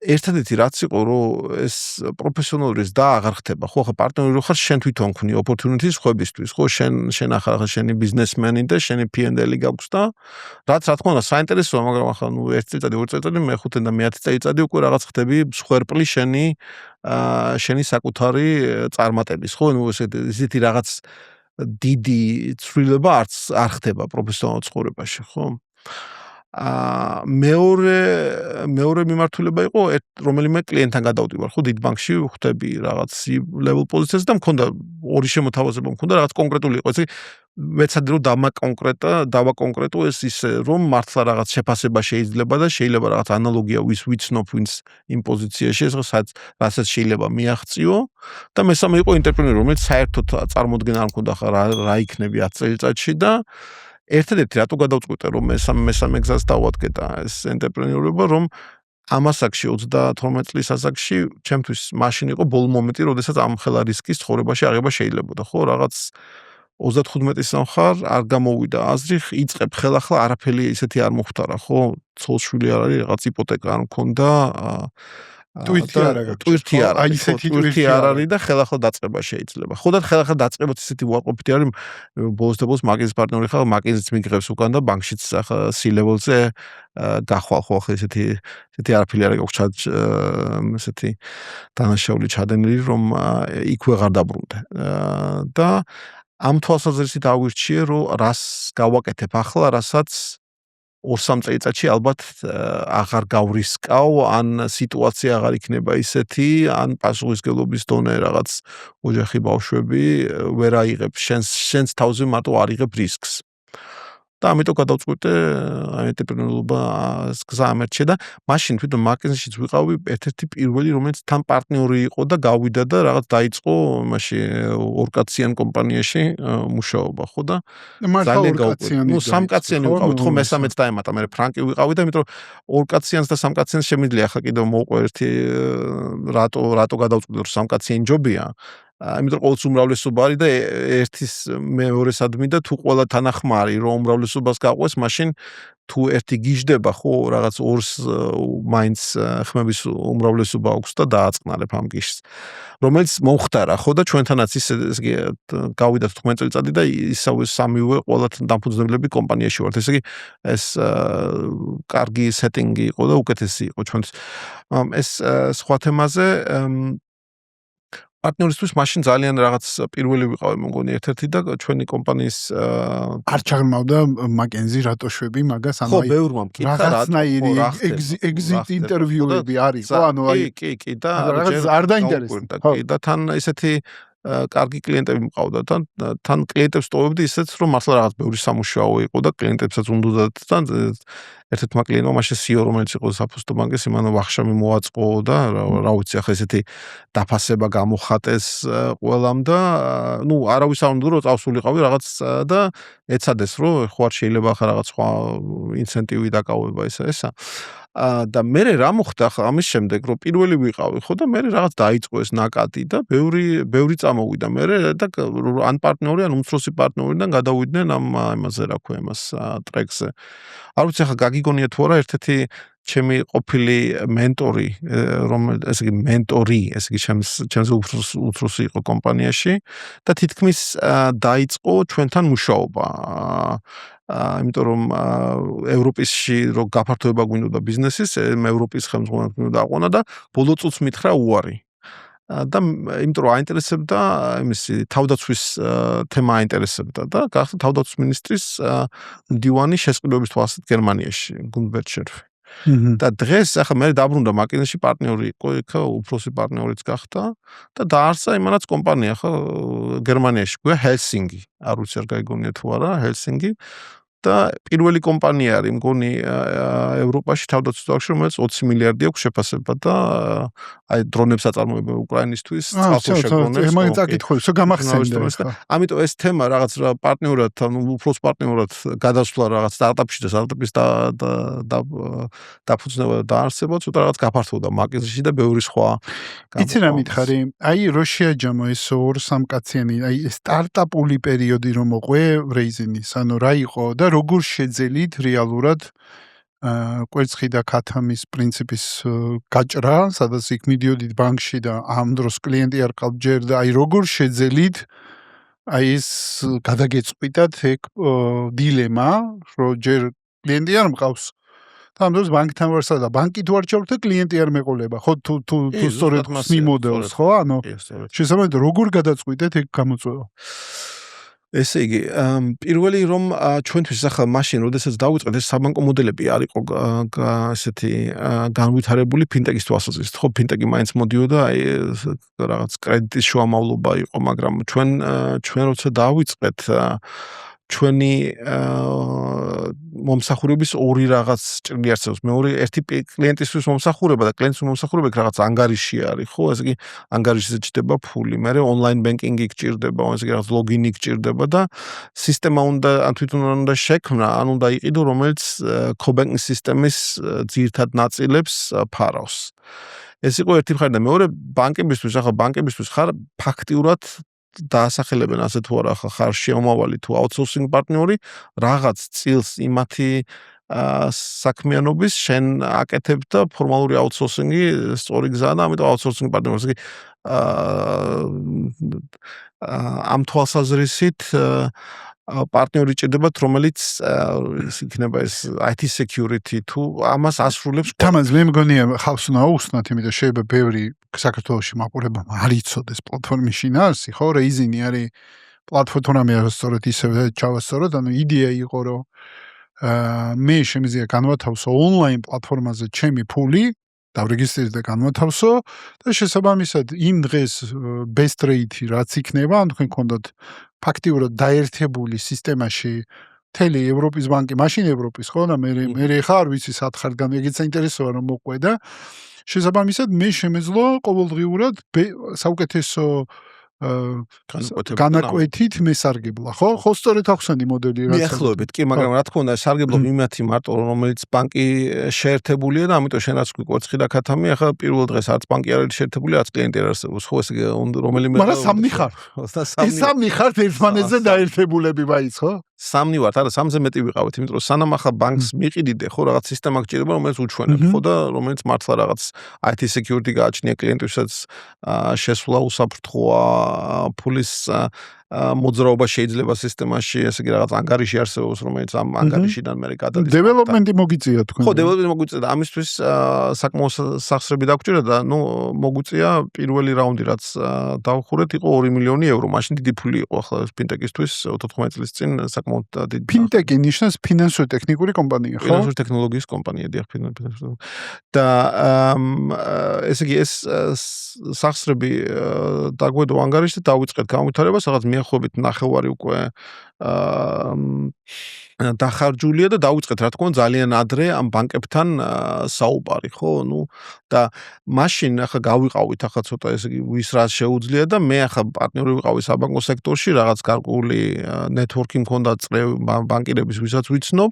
ერთადერთი რაც იყო რომ ეს პროფესიონალური და აღარ ხდება ხო ხა პარტნიორი რო ხარ შენ თვითონ ქნი ოპორტუნიტის ხვებისთვის ხო შენ ახლა შენი ბიზნესმენი და შენი P&L გაქვს და რაც რა თქმა უნდა საინტერესოა მაგრამ ახლა ნუ 1 წელიწადი 2 წელიწადი მეხუთე და მე-10 წელიწადი უკვე რაღაც ხდები მსხვერპლი შენი საკუთარი წარმატების ხო ნუ ესეთი რაღაც დიდი ცვლილება არ ხდება პროფესიონალურ ცხოვრებაში ხო მეორე მიმართულება იყო რომელიმე კლიენტთან გადავდივარ ხო დიდ ბანკში ხვდები რაღაც level პოზიციაზე და მქონდა ორი შემოთავაზება მქონდა რაღაც კონკრეტული იყო ესე მეცადი რომ დავაკონკრეტო ეს ისე რომ მართლა რაღაც შეფასება შეიძლება და შეიძლება რაღაც ანალოგია ვიცნობ ვინც იმ პოზიციაში ეს რასაც შეიძლება მიაღწიო და მესამე იყო ინტერპრენერი რომელიც საერთოდ წარმოდგენა არ მქონდა ხა რა იქნები 10 წელიწადში და ერთადერთი რატო გადავწყვიტე რომ მესამე გზას დავადგე და ეს ენტერპრენიორობა რომ ამ ასაკში 32 წლის ასაკში ჩემთვის მაშინ იყო ბოლო მომენტი როდესაც ამ ხელა რისკის ცხოვრებაში აღება შეიძლებოდა ხო რაღაც 35-ის ხარ არ გამოვიდა აზრი იწყებ ხელახლა არაფერი ისეთი არ მოხდარა ხო ცოლშვილი არ არის რაღაც იპოთეკა არ მქონდა ტვირთი არ არის და ხელახლა დაწყება შეიძლება. ხო და ხელახლა დაწყებაც ისეთი უარყოფითი არის ბოლოს და ბოლოს მაკინზის პარტნიორი ხარ, მაკინზიც მიგღებს უკან და ბანკშიც ახლა C-level-ზე გახვალ ხო ახლა ესეთი არაფერი არ გაქვს ესეთი დანაშაული ჩადენილი რომ იქ ვეღარ დაბრუნდე. და ამ თვალსაზრისით ავირჩიე რომ რას გავაკეთებ ახლა, რასაც 2-3 წელიწადში ალბათ აღარ გავრისკავ, ან სიტუაცია აღარ იქნება ისეთი, ან პასუხისმგებლობის დონე რაღაც ოჯახი ბავშვები ვერ აიღებ შენს თავზე მარტო არ იღებ რისკს. და ამიტომ გადავწყვიტე ენტერპრენიორობას გზა ამერჩე და მაშინ თვითონ მაკინზეშიც ვიყავი ერთ-ერთი პირველი რომელიც თან პარტნიორი იყო და გავიდა და რაღაც დაიწყო იმაში ორკაციან კომპანიაში მუშაობა ხო და ძალიან გაუკვირდა. ნუ სამკაციანი ვიყავით ხო მესამეც დაემატა მე ფრანკი ვიყავი და იმიტომ ორკაციანს და სამკაციანს შემიძლია ახლა კიდევ მოვყვე ერთი რატო გადავწყვიტე რომ სამკაციანი ჯობია იმიტომ ყოველთვის უმრავლესობა არის და ერთის მეორესადმი და თუ ყველა თანახმარი რომ უმრავლესობას გაყვეს მაშინ თუ ერთი გიждდება ხო რაღაც ორს მაინც ხმების უმრავლესობა აქვს და დააწყნარებ ამ გიშს რომელიც მომხდარა ხო და ჩვენთანაც ისე გავიდა 15 წელიწადი და ისავე სამივე ყველა დამფუძნებლები კომპანიაში ვართ ესე იგი ეს კარგი სეტინგი იყო და უკეთესი იყო ჩვენთვის ეს სხვა თემაზე პარტნიორისთვის მაშინ ძალიან რაღაც პირველი ვიყავი მგონი ერთ-ერთი და ჩვენი კომპანიის არ ჩაღრმავდა მაკენზი რატო შვები მაგას ანუ ხო ბევრმა მკითხა რაღაცნაირი exit ინტერვიუები არის ხო ანუ აი კი და არ დაინტერესდა კი და თან ესეთი კარგი კლიენტები მყავდა და თან კლიენტებს ტოვებდი ისეც რომ მართლა რაღაც ბევრი სამუშაო იყო და კლიენტებსაც უნდათ და ერთ-ერთმა კლიენტმა მაშინ CEO რომელიც იყო საფოსტო ბანკის იმან ვახშამი მოაწყო და რა ვიცი ახლა ესეთი დაფასება გამოხატეს ყველამ და ნუ არავის არ უნდა რომ წავსულიყავი რაღაც და ეცადეს რომ ხო არ შეიძლება ახლა რაღაც სხვა ინცენტივი დაკავება ესა და მე რა მოხდა ახლა ამის შემდეგ რომ პირველი ვიყავი ხო და მე რაღაც დაიწყო ეს ნაკადი და ბევრი წამოვიდა მე და ან პარტნიორი ან უმცროსი პარტნიორიდან გადავიდნენ ამ იმაზე რა ქვია იმას ტრეკზე არ ვიცი ახლა გაგიგონია თუ არა ერთ-ერთი ჩემი ყოფილი მენტორი ესე იგი მენტორი ესე იგი ჩემს უმცროსი იყო კომპანიაში და თითქმის დაიწყო ჩვენთან მუშაობა იმიტომ რომ ევროპისში რო გაფართოება გვინდოდა ბიზნესის ევროპის ხელმძღვანელად გვინდოდა აყვანა და ბოლო წუთს მითხრა უარი და იმიტომ რომ აინტერესებდა იმისი თავდაცვის თემა აინტერესებდა და გახდა თავდაცვის მინისტრის მდივანი შესყიდვების თვალსაზრისით გერმანიაში გუნდბერჩერფი და დღეს ახლა მე დაბრუნდა მაკინზეში პარტნიორი იყო იქ უფროსი პარტნიორიც გახდა და დაარსა იმანაც კომპანია ხო გერმანიაში ქვია ჰელსინგი არ ვიცი არ გაიგონია თუ არა ჰელსინგი და პირველი კომპანია არის მგონი ევროპაში თავდაცვის დარგში, რომელიც 20 მილიარდი აქვს შეფასება და აი დრონებს აწარმოებენ უკრაინისთვის, წყალქვეშა დრონებს. მაგ წაკითხულს გამახსენდა. ამიტომ ეს თემა რაღაც პარტნიორად, უფროს პარტნიორად გადასვლა რაღაც სტარტაპში და სტარტაპის დაფუძნება და დაარსება ცოტა რაღაც გაფართოვდა მაკეტში და ბევრი სხვა. იცი რა მითხარი? აი რო შეაჯამო ეს 2-3 კაციანი, აი სტარტაპული პერიოდი რომ მოყვე რეიზინის, ანუ რა იყო და როგორ შეძელით რეალურად კვერცხი და ქათამის პრინციპის გაჭრა, სადაც იქ მიდიოდით ბანკში და ამ დროს კლიენტი არ ყავთ ჯერ და აი როგორ შეძელით აი ეს გადაგეწყვიტათ ეგ დილემა, რომ ჯერ კლიენტი არ მყავს და ამ დროს ბანკთან ვარსა და ბანკით ვარ ჩავთ და კლიენტი არ მეყოლება. ხო თუ სწორედ ხსნი მოდელს, ხო? ანუ შესაბამისად როგორ გადაწყვიტეთ ეგ გამოწვევა? ესე იგი, პირველი რომ ჩვენთვის ახლა მაშინ, როდესაც დავიწყეთ ეს საბანკო მოდელები არ იყო ესეთი განვითარებული ფინტექის თვალსაზრისით. ხო, ფინტექი მაინც მოდიოდა, აი რაღაც კრედიტის შუამავლობა იყო, მაგრამ ჩვენ როცა დავიწყეთ ჩვენი მომსახურების ორი რაღაც ჭრილი არსებობს. მეორე ერთი კლიენტისთვის მომსახურება და კლიენტის მომსახურება რაღაც ანგარიში არის, ხო? ესე იგი ანგარიშზე ჭდება ფული. მერე ონლაინ ბენკინგი გჭირდება, ესე იგი რაღაც ლოგინი გჭირდება და სისტემა უნდა ან თვითონ უნდა შექმნა, ან უნდა იყიდო, რომელიც კობენკის სისტემის ძირითად ნაწილებს ფარავს. ეს იყო ერთი მხარე და მეორე ბანკებისთვის, ახლა ბანკებისთვის ხარ ფაქტიურად დაასახელებენ ასე თუ არა ხარ შეომავალი თუ აუთსორსინგ პარტნიორი რაღაც წილს იმათი საქმიანობის შენ აკეთებ და ფორმალური აუთსორსინგი სწორი გზაა და ამიტომ აუთსორსინგ პარტნიორს იგი ამ თვალსაზრისით პარტნიორი ჭირდებათ, რომელიც იქნება ეს IT security თუ ამას ასრულებს. თამაზ მე მგონია ხავს უნდა აუხსნათ, იმიტომ შეიძლება ბევრი საქართველოში მაყურებელმა არ იცოდეს პლატფორმის შინაარსი, ხო? რეიზინი არის პლატფორმა მე სწორედ ისევე ჩავასწოროთ, ანუ იდეა იყო, რომ მე შემიძლია განვათავსო ონლაინ პლატფორმაზე ჩემი ფული, დავრეგისტრირდე და განვათავსო და შესაბამისად იმ დღეს best rate რაც იქნება, ან თქვენ გქონდათ ფაქტიურად დაერთებული სისტემაში მთელი ევროპის ბანკი, მაშინ ევროპის, ხო და მე ხა არ ვიცი სათხარგან, ეგეც საინტერესოა რომ მოყვე და შესაბამისად მე შემეძლო ყოველდღიურად საუკეთესო განაკვეთით მესარგებლა, ხო? ხო სწორედ ახსენდი მოდელი რაც მიახლოებით, კი, მაგრამ რა თქმა უნდა, სარგებლობ იმათი მარტო რომელიც ბანკი შეერთებულია და ამიტომ შენ რაც კვერცხი და ქათამი, ახლა პირველ დღეს არც ბანკი არ არის შეერთებული, არც კლიენტი არ არსებობს, ხო, ესე რომელიმე მაგრამ სამი ხარ. ეს სამი ხართ ერთმანეთზე დაერთებულები მაინც, ხო? სამნი ვართ, არა, სამზე მეტი ვიყავით, იმიტომ რომ სანამ ახლა ბანკს მიყიდიდე, ხო, რაღაც სისტემა გჭირდება, რომელიც უჩვენებ, ხო და რომელიც მართლა რაღაც IT security გააჩნია კლიენტებსაც შესვლა უსაფრთხოა, ფულის მოძრაობა შეიძლება სისტემაში, ესე იგი რაღაც ანგარიში არსებობს, რომელიც ამ ანგარიშიდან მე გადადის. დეველოპმენტი მოგიწია თქვენ. ხო, დეველოპმენტი მოგიწია და ამისთვის საკმაოდ სახსრები დაგვჭირდა და ნუ მოგვიწია პირველი რაუნდი, რაც დავხურეთ, იყო 2 მილიონი ევრო. მაშინ დიდი ფული იყო ახლა ფინტექისთვის 14 წლის წინ საკმაოდ დიდი. ფინტექი ნიშნავს ფინანსურ-ტექნიკური კომპანია, ხო? ფინანსურ-ტექნოლოგიის კომპანია, დიახ, და ესე იგი ეს სახსრები დაგვედო ანგარიში და დავიწყეთ განვითარებას, რაღაც მიახლოებით 9 უკვე დახარჯულია და დავიწყეთ რა თქმა უნდა ძალიან ადრე ამ ბანკებთან საუბარი, ხო? ნუ და მაშინ ახლა გავიყავით ახლა ცოტა ესე იგი ვის რა შეუძლია და მე ახლა პარტნიორი ვიყავი საბანკო სექტორში, რაღაც გარკვეული ნეტვორკი მქონდა ბანკირების ვისაც ვიცნობ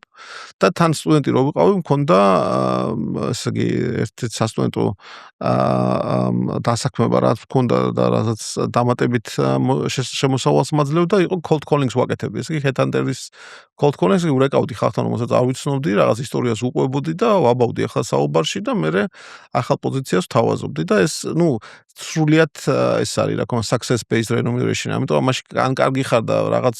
და თან სტუდენტი რო ვიყავი მქონდა ესე იგი ერთ-ერთი სასტუდენტო დასაქმება რაც მქონდა და რაღაც დამატებით შემოსავალს მაძლევდა იყო cold calling-ს ვაკეთებდი. ესე იგი headhunter-ის cold calling-ს ურეკავდი ხალხთან, რომელსაც არ ვიცნობდი, რაღაც ისტორიას უყვებოდი და ვაბავდი ახლა საუბარში და მე ახალ პოზიციას ვთავაზობდი და ეს, ნუ, სრულიად ეს არის, რა თქმა უნდა, success based remuneration. ამიტომ ამაში ან კარგი ხარ და რაღაც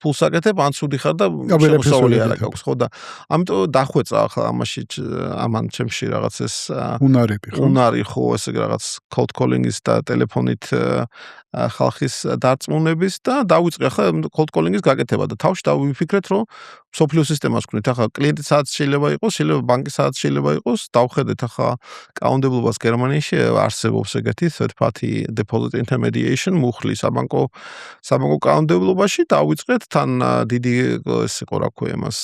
ფულს აკეთებ, ან ცუდი ხარ და შემოსავალი არ აქვს, ხო და ამიტომ დახვეწა ახლა ამაში ამან ჩემში რაღაც ეს უნარები, ხო? უნარი, ხო, ესე იგი რაღაც cold calling-ის და ტელეფონით ხალხის დარწმუნება კლიენტების და დავიწყე ახლა cold calling-ის გაკეთება და თავში დავიფიქრეთ, რომ სოფლიო სისტემას ვქნით. ახლა კლიენტი სადაც შეიძლება იყოს, შეიძლება ბანკი სადაც შეიძლება იყოს, დავხედეთ ახლა კანონმდებლობას გერმანიაში არსებობს ეგეთი third party deposit intermediation მუხლი საბანკო კანონმდებლობაში დავიწყეთ თან დიდი ეს იყო რა ქვია იმას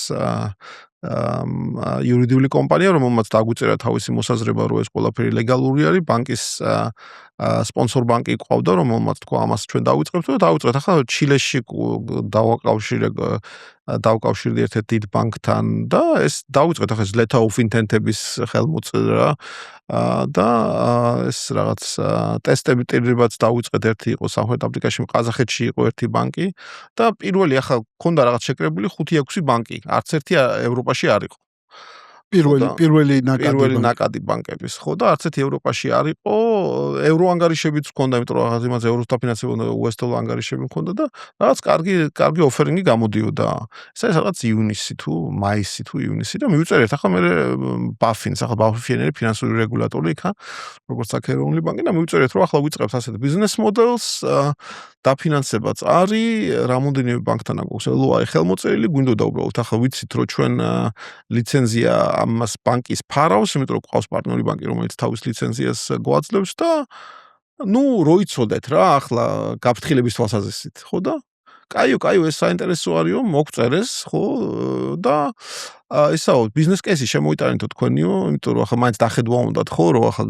იურიდიული კომპანია, რომელმაც დაგვიწერა თავისი მოსაზრება, რომ ეს ყველაფერი ლეგალური არის, ბანკის სპონსორ ბანკი ყავდა, რომელმაც თქვა, ამას ჩვენ დავიწყებთ და დავიწყეთ. ახლა ჩილეში დავკავშირდი ერთ-ერთ დიდ ბანკთან და ეს დავიწყეთ ახლა letter of intent-ების ხელმოწერა და ეს რაღაც ტესტები ტირებაც დავიწყეთ. ერთი იყო სამხრეთ აფრიკაში, ყაზახეთში იყო ერთი ბანკი და პირველი ახლა ქონდა რაღაც შეკრებული 5-6 ბანკი, არც ერთი ევროპაში არ იყო. პირველი ნაკადი ბანკების, ხო და არც ერთი ევროპაში არ იყო, ევროანგარიშებიც ჰქონდა, იმიტომ რომ რაღაც იმაზე ევროს დაფინანსება და უესტ-დოლ ანგარიშები ჰქონდა და რაღაც კარგი ოფერინგი გამოდიოდა. ეს არის რაღაც ივნისი თუ მაისი თუ ივნისი და მივწერეთ ახლა მე ბაფინს, ახლა ბაფინი არის ფინანსური რეგულატორი იქა, როგორც აქ ეროვნული ბანკი და მივწერეთ, რომ ახლა ვიწყებთ ასეთ ბიზნეს მოდელს, დაფინანსებაც არის, რამოდენიმე ბანკთან აქვს LOI ხელმოწერილი, გვინდოდა უბრალოდ ახლა ვიცით, რომ ჩვენ ლიცენზია ამას ბანკის ფარავს, იმიტომ რომ ყავს პარტნიორი ბანკი, რომელიც თავის ლიცენზიას გვაძლევს და როიცოდეთ რა, ახლა გაფრთხილების თვალსაზრისით, ხო და? კაიო, ეს საინტერესო არისო, მოგწერეს, ხო და ისაო, ბიზნეს კეისი შემოიტანეთო თქვენიო, იმიტომ რომ ახლა მაინც დახედვა უნდათ, ხო, რომ ახლა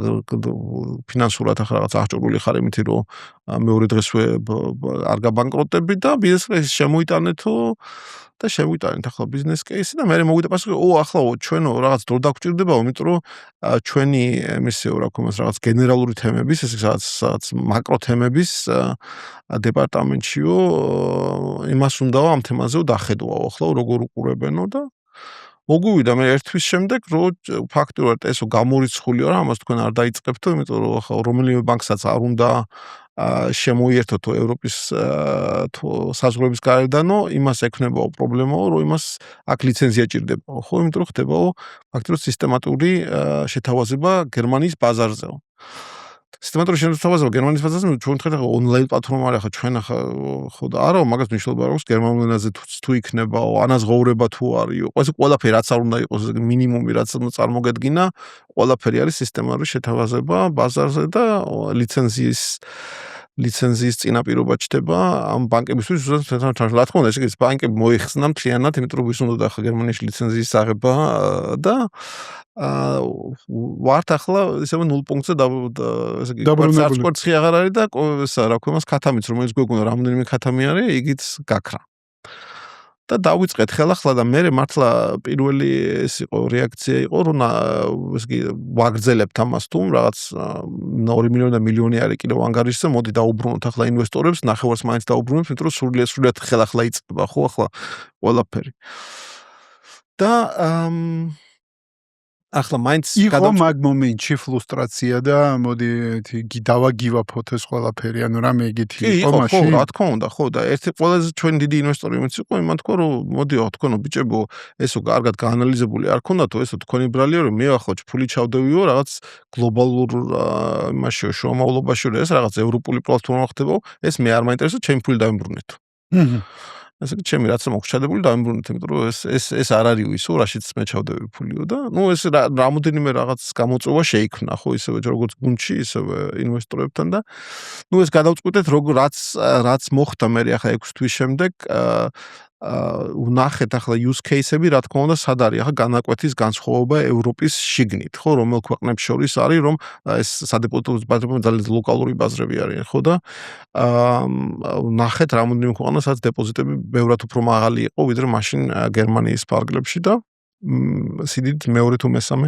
ფინანსურად ახლა რაღაც აღჭურვილი ხარ იმითი, რომ მეორე დღესვე არ გაბანკროტები და ბიზნეს კეისი შემოიტანეთო და შემოიტანეთ ახლა ბიზნეს კეისი და მე მოვიდა პასუხი, ახლა ჩვენო რაღაც დრო დაგჭირდებაო, იმიტომ რომ ჩვენი მისიო რა ქვია, რაღაც გენერალური თემების, ესე სადაც მაკრო თემების დეპარტამენტშიო იმას უნდაო ამ თემაზეო დახედვაო, ახლა როგორ უყურებენო და მოგვივიდა მე ერთ თვის შემდეგ, რომ ფაქტობრივად ესო გამორიცხულია რა, ამას თქვენ არ დაიწყებთო, იმიტომ რომ ახლა რომელიმე ბანკსაც არ უნდა შემოიერთოთო ევროპის საზღვრების გარედანო, იმას ექნებაო პრობლემაო, რომ იმას აქ ლიცენზია ჭირდებაო, ხო, იმიტომ რომ ხდებაო ფაქტობრივად სისტემატური შეთავაზება გერმანიის ბაზარზეო. სისტემატური შეთავაზება გერმანიის ბაზარზე, ჩვენ თქვენ ახლა ონლაინ პლატფორმა არის, ახლა ჩვენ ახლა ხო და არაო, მაგას მნიშვნელობა არ აქვს გერმანულ ენაზე თუ იქნებაო, ანაზღაურება თუ არისო, ყველაფერი რაც არ უნდა იყოს, მინიმუმი რაც წარმოგედგინა, ყველაფერი არის სისტემატური შეთავაზება ბაზარზე და ლიცენზიის წინაპირობა ჩდება ამ ბანკებისთვის, რა თქმა უნდა, ეს ბანკები მოიხსნა მთლიანად, იმიტომ რომ ვის უნდა ახლა გერმანიაში ლიცენზიის აღება და ვართ ახლა ისევე 0 პუნქტზე ესე იგი კვერცხი აღარ არის და რა ქვია მას ქათამიც, რომელიც გვეუბნება რამდენიმე ქათამი არის, იგიც გაქრა. და დავიწყეთ ხელახლა და მე მართლა პირველი ეს იყო რეაქცია იყო, რომ ესე იგი ვაგრძელებთ ამას თუ რაღაც 2 მილიონი და მილიონი არის კიდევ ანგარიშზე, მოდი დაუბრუნოთ ახლა ინვესტორებს, ნახევარს მაინც დაუბრუნოთ, იმიტომ რომ სრულიად ხელახლა იწყება ხო ახლა ყველაფერი. და ახლა მაინც იყო მაგ მომენტში ფრუსტრაცია და მოდი დავაგივაფოთ ეს ყველაფერი, ანუ რამე ეგეთი იყო მაშინ. ხო, რა თქმა უნდა, ხო და ერთი ყველაზე ჩვენი დიდი ინვესტორი იმიც იყო, იმან თქვა რომ მოდიო თქვენო ბიჭებო, ესო კარგად გაანალიზებული არ ქონდათო, ესო თქვენი ბრალია რომ მე ახლა ფული ჩავდევიო რაღაც გლობალურ იმაშიო შუამავლობაში, ეს რაღაც ევროპული პლატფორმა ხდებაო, ეს მე არ მაინტერესებს, ჩემი ფული დავიმბრუნეთო. ესე იგი ჩემი რაც მაქვს ჩადებული დავიმბრუნეთ, იმიტომ რომ ეს არ არისო ისო, რაშიც მე ჩავდები ფულიო და ეს რამოდენიმე რაღაც გამოწვევა შეიქმნა, ხო, ისევე როგორც გუნდში, ისევე ინვესტორებთან და ეს გადავწყვიტეთ, რაც მოხდა მე ახლა 6 თვის შემდეგ ვნახეთ ახლა use case-ები, რა თქმა უნდა, სად არის ახლა განაკვეთის განსხვავება ევროპის შიგნით, ხო, რომელ ქვეყნებს შორის არის, რომ ეს სადებიუტო ბაზრები ძალიან ლოკალური ბაზრები არიან, ხო და ვნახეთ რამოდენიმე ქვეყანა, სადაც დეპოზიტები ბევრად უფრო მაღალი იყო, ვიდრე მაშინ გერმანიის ფარგლებში და სიდიდით მეორე თუ მესამე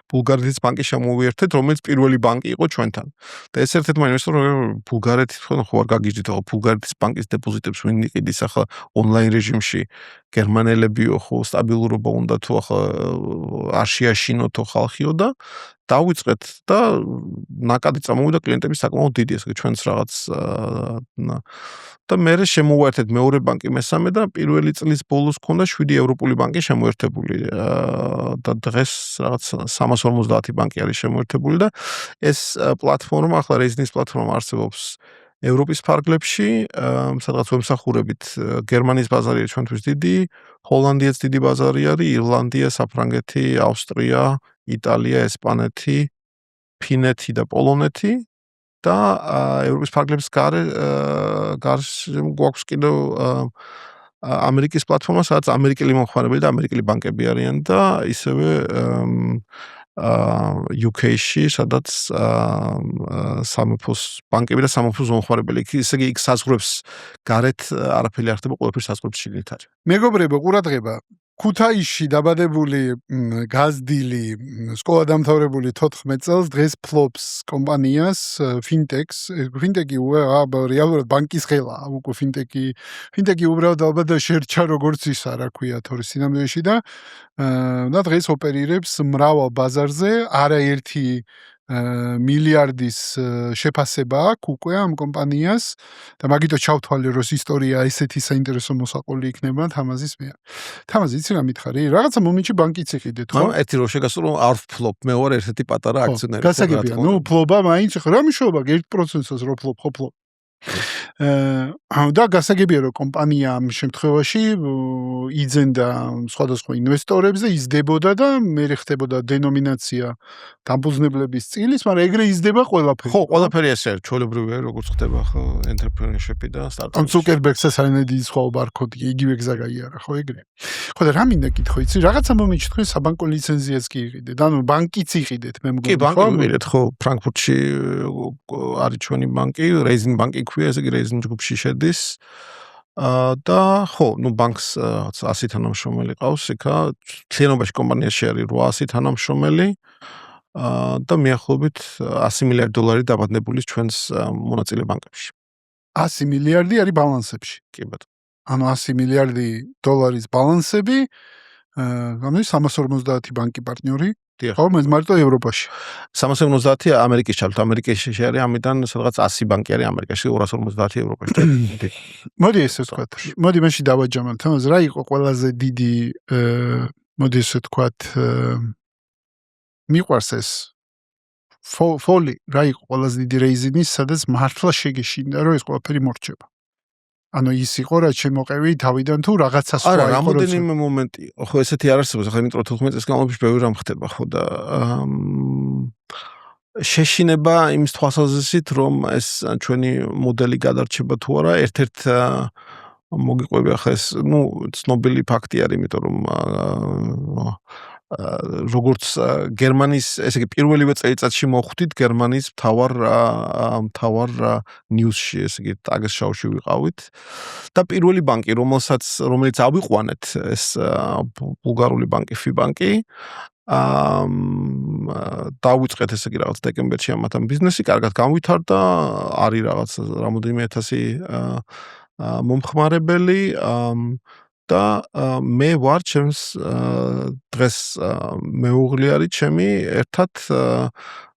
ბულგარეთის ბანკი შემოვიერთეთ, რომელიც პირველი ბანკი იყო ჩვენთან. და ეს ერთ-ერთმა ინვესტორმა ბულგარეთის ხო არ გაგიჟდით, ხო ბულგარეთის ბანკის დეპოზიტებს ვინ იყიდის ახლა ონლაინ რეჟიმში გერმანელებიო, ხო სტაბილურობა უნდა თუ ახლა არ შეაშინოთო ხალხიო და დავიწყეთ და ნაკადი წამოვიდა კლიენტების საკმაოდ დიდი, ესე ჩვენც რაღაც და მე შემოვიერთეთ მეორე ბანკი მესამე და პირველი წლის ბოლოს ქონდა 7 ევროპული ბანკი შემოერთებული და დღეს რაღაც 350 ბანკი არის შემოერთებული და ეს პლატფორმა ახლა რეიზინგის პლატფორმა არსებობს ევროპის ფარგლებში, სადღაც ვემსახურებით გერმანიის ბაზარია ჩვენთვის დიდი, ჰოლანდიაც დიდი ბაზარი არის, ირლანდია, საფრანგეთი, ავსტრია, იტალია, ესპანეთი, ფინეთი და პოლონეთი და ევროპის ფარგლების გარშემო გვაქვს კიდევ ამერიკის პლატფორმა, სადაც ამერიკელი მომხმარებელი და ამერიკელი ბანკები არიან და ისევე UK-ში, სადაც სამეფოს ბანკები და სამეფოს მომხმარებელი. ისე იგი იქ საზღვრებს გარეთ არაფერი არ ხდება, ყველაფერი საზღვრებს შიგნით არის. მეგობრებო, ყურადღება. ქუთაისში დაბადებული გაზდილი სკოლა დამთავრებული 14 წელს დღეს ფლობს კომპანიას ფინტექს. ფინტექი რეალურად ბანკის ხელა, უკვე ფინტექი უბრალოდ ალბათ შერჩა როგორც ის რა ქვია თორე სინამდვილეში და დღეს ოპერირებს მრავალ ბაზარზე, არაერთი მილიარდის შეფასება აქვს უკვე ამ კომპანიას და მაგითო ჩავთვალე რომ ისტორია ესეთი საინტერესო მოსაყოლი იქნება თამაზის მიერ. თამაზი იცი რა მითხარი? რაღაცა მომენტში ბანკიც იყიდეთ, ხო? ერთი რო შეგასწრო რომ არ ვფლობ, მე ვარ ერთ-ერთი პატარა აქციონერი. გასაგებია, ფლობა მაინც რა მნიშვნელობა 1%-ს რო ფლობ, ხო ფლობ. და გასაგებია რომ კომპანია ამ შემთხვევაში იძენდა სხვადასხვა ინვესტორებს და იზრდებოდა და მე ხდებოდა დენომინაცია დამფუძნებლების წილის, მაგრამ ეგრე იზრდება ყველაფერი. ხო, ყველაფერი ესე არის, ჩვეულებრივია, როგორც ხდება ხო entrepreneurship-ი და startup-ი. ან ზუკერბერგსაც არანაირი სხვაობა არ ქოდი, იგივე გზა გაიარა, ხო ეგრე. ხო და რა მინდა კითხო, იცი, რაღაცა მომენტში თქვენ საბანკო ლიცენზიას კი იყიდეთ, ანუ ბანკიც იყიდეთ, მე მგონი. კი, ბანკი ვიყიდეთ, ხო, ფრანკფურტში არის ჩვენი ბანკი, Raisin ბანკი ქვია, ესე იგი Raisin ჯგუფში შედის. და ხო, ბანკს 100 თანამშრომელი ყავს იქა, მთლიანობაში კომპანიაში არის 800 თანამშრომელი და მიახლოებით 100 მილიარდი დოლარი დაბადებული ჩვენს მონაწილე ბანკებში. 100 მილიარდი არის ბალანსებში. კი ბატონო. ანუ 100 მილიარდი დოლარის ბალანსები, ანუ 350 ბანკი პარტნიორი. ხო, მარტო ევროპაში. 350 ამერიკის ჩალთ, ამერიკაში არის, ამიდან სადღაც 100 ბანკი არის ამერიკაში, 250 ევროპაში. მოდი ესე ვთქვათ. მოდი მაშინ დავაჯამოთ, რა იყო ყველაზე დიდი, მოდი ესე ვთქვათ, მიყვარს ეს ფოლი, რა იყო ყველაზე დიდი რეიზინის, სადაც მართლა შეგეშინდა, რომ ეს ყველაფერი მორჩება. ანუ ის იყო რა შემოყევი თავიდან თუ რაღაცა სხვა იყო. არა, რამოდენიმე მომენტი. ხო, ესეთი არ არსებობს, ახლა იმიტომ რომ 14 წლის განმავლობაში ბევრი რამ ხდება, ხო და შეშინება იმის თვალსაზრისით, რომ ეს ჩვენი მოდელი გადარჩება თუ არა, ერთ-ერთ მოგიყვები ახლა ეს, ცნობილი ფაქტი არის, იმიტომ რომ როგორც გერმანიის, ესე იგი პირველივე წელიწადში მოხვდით გერმანიის მთავარ ნიუსში, ესე იგი ტაგესშაუში ვიყავით და პირველი ბანკი, რომელიც ავიყვანეთ, ეს ბულგარული ბანკი ფიბანკი, დავიწყეთ ესე იგი რაღაც დეკემბერში ამათთან ბიზნესი, კარგად განვითარდა, არის რაღაც რამოდენიმე ათასი მომხმარებელი და მე ვარ ჩემს დღეს მეუღლე არის ჩემი ერთად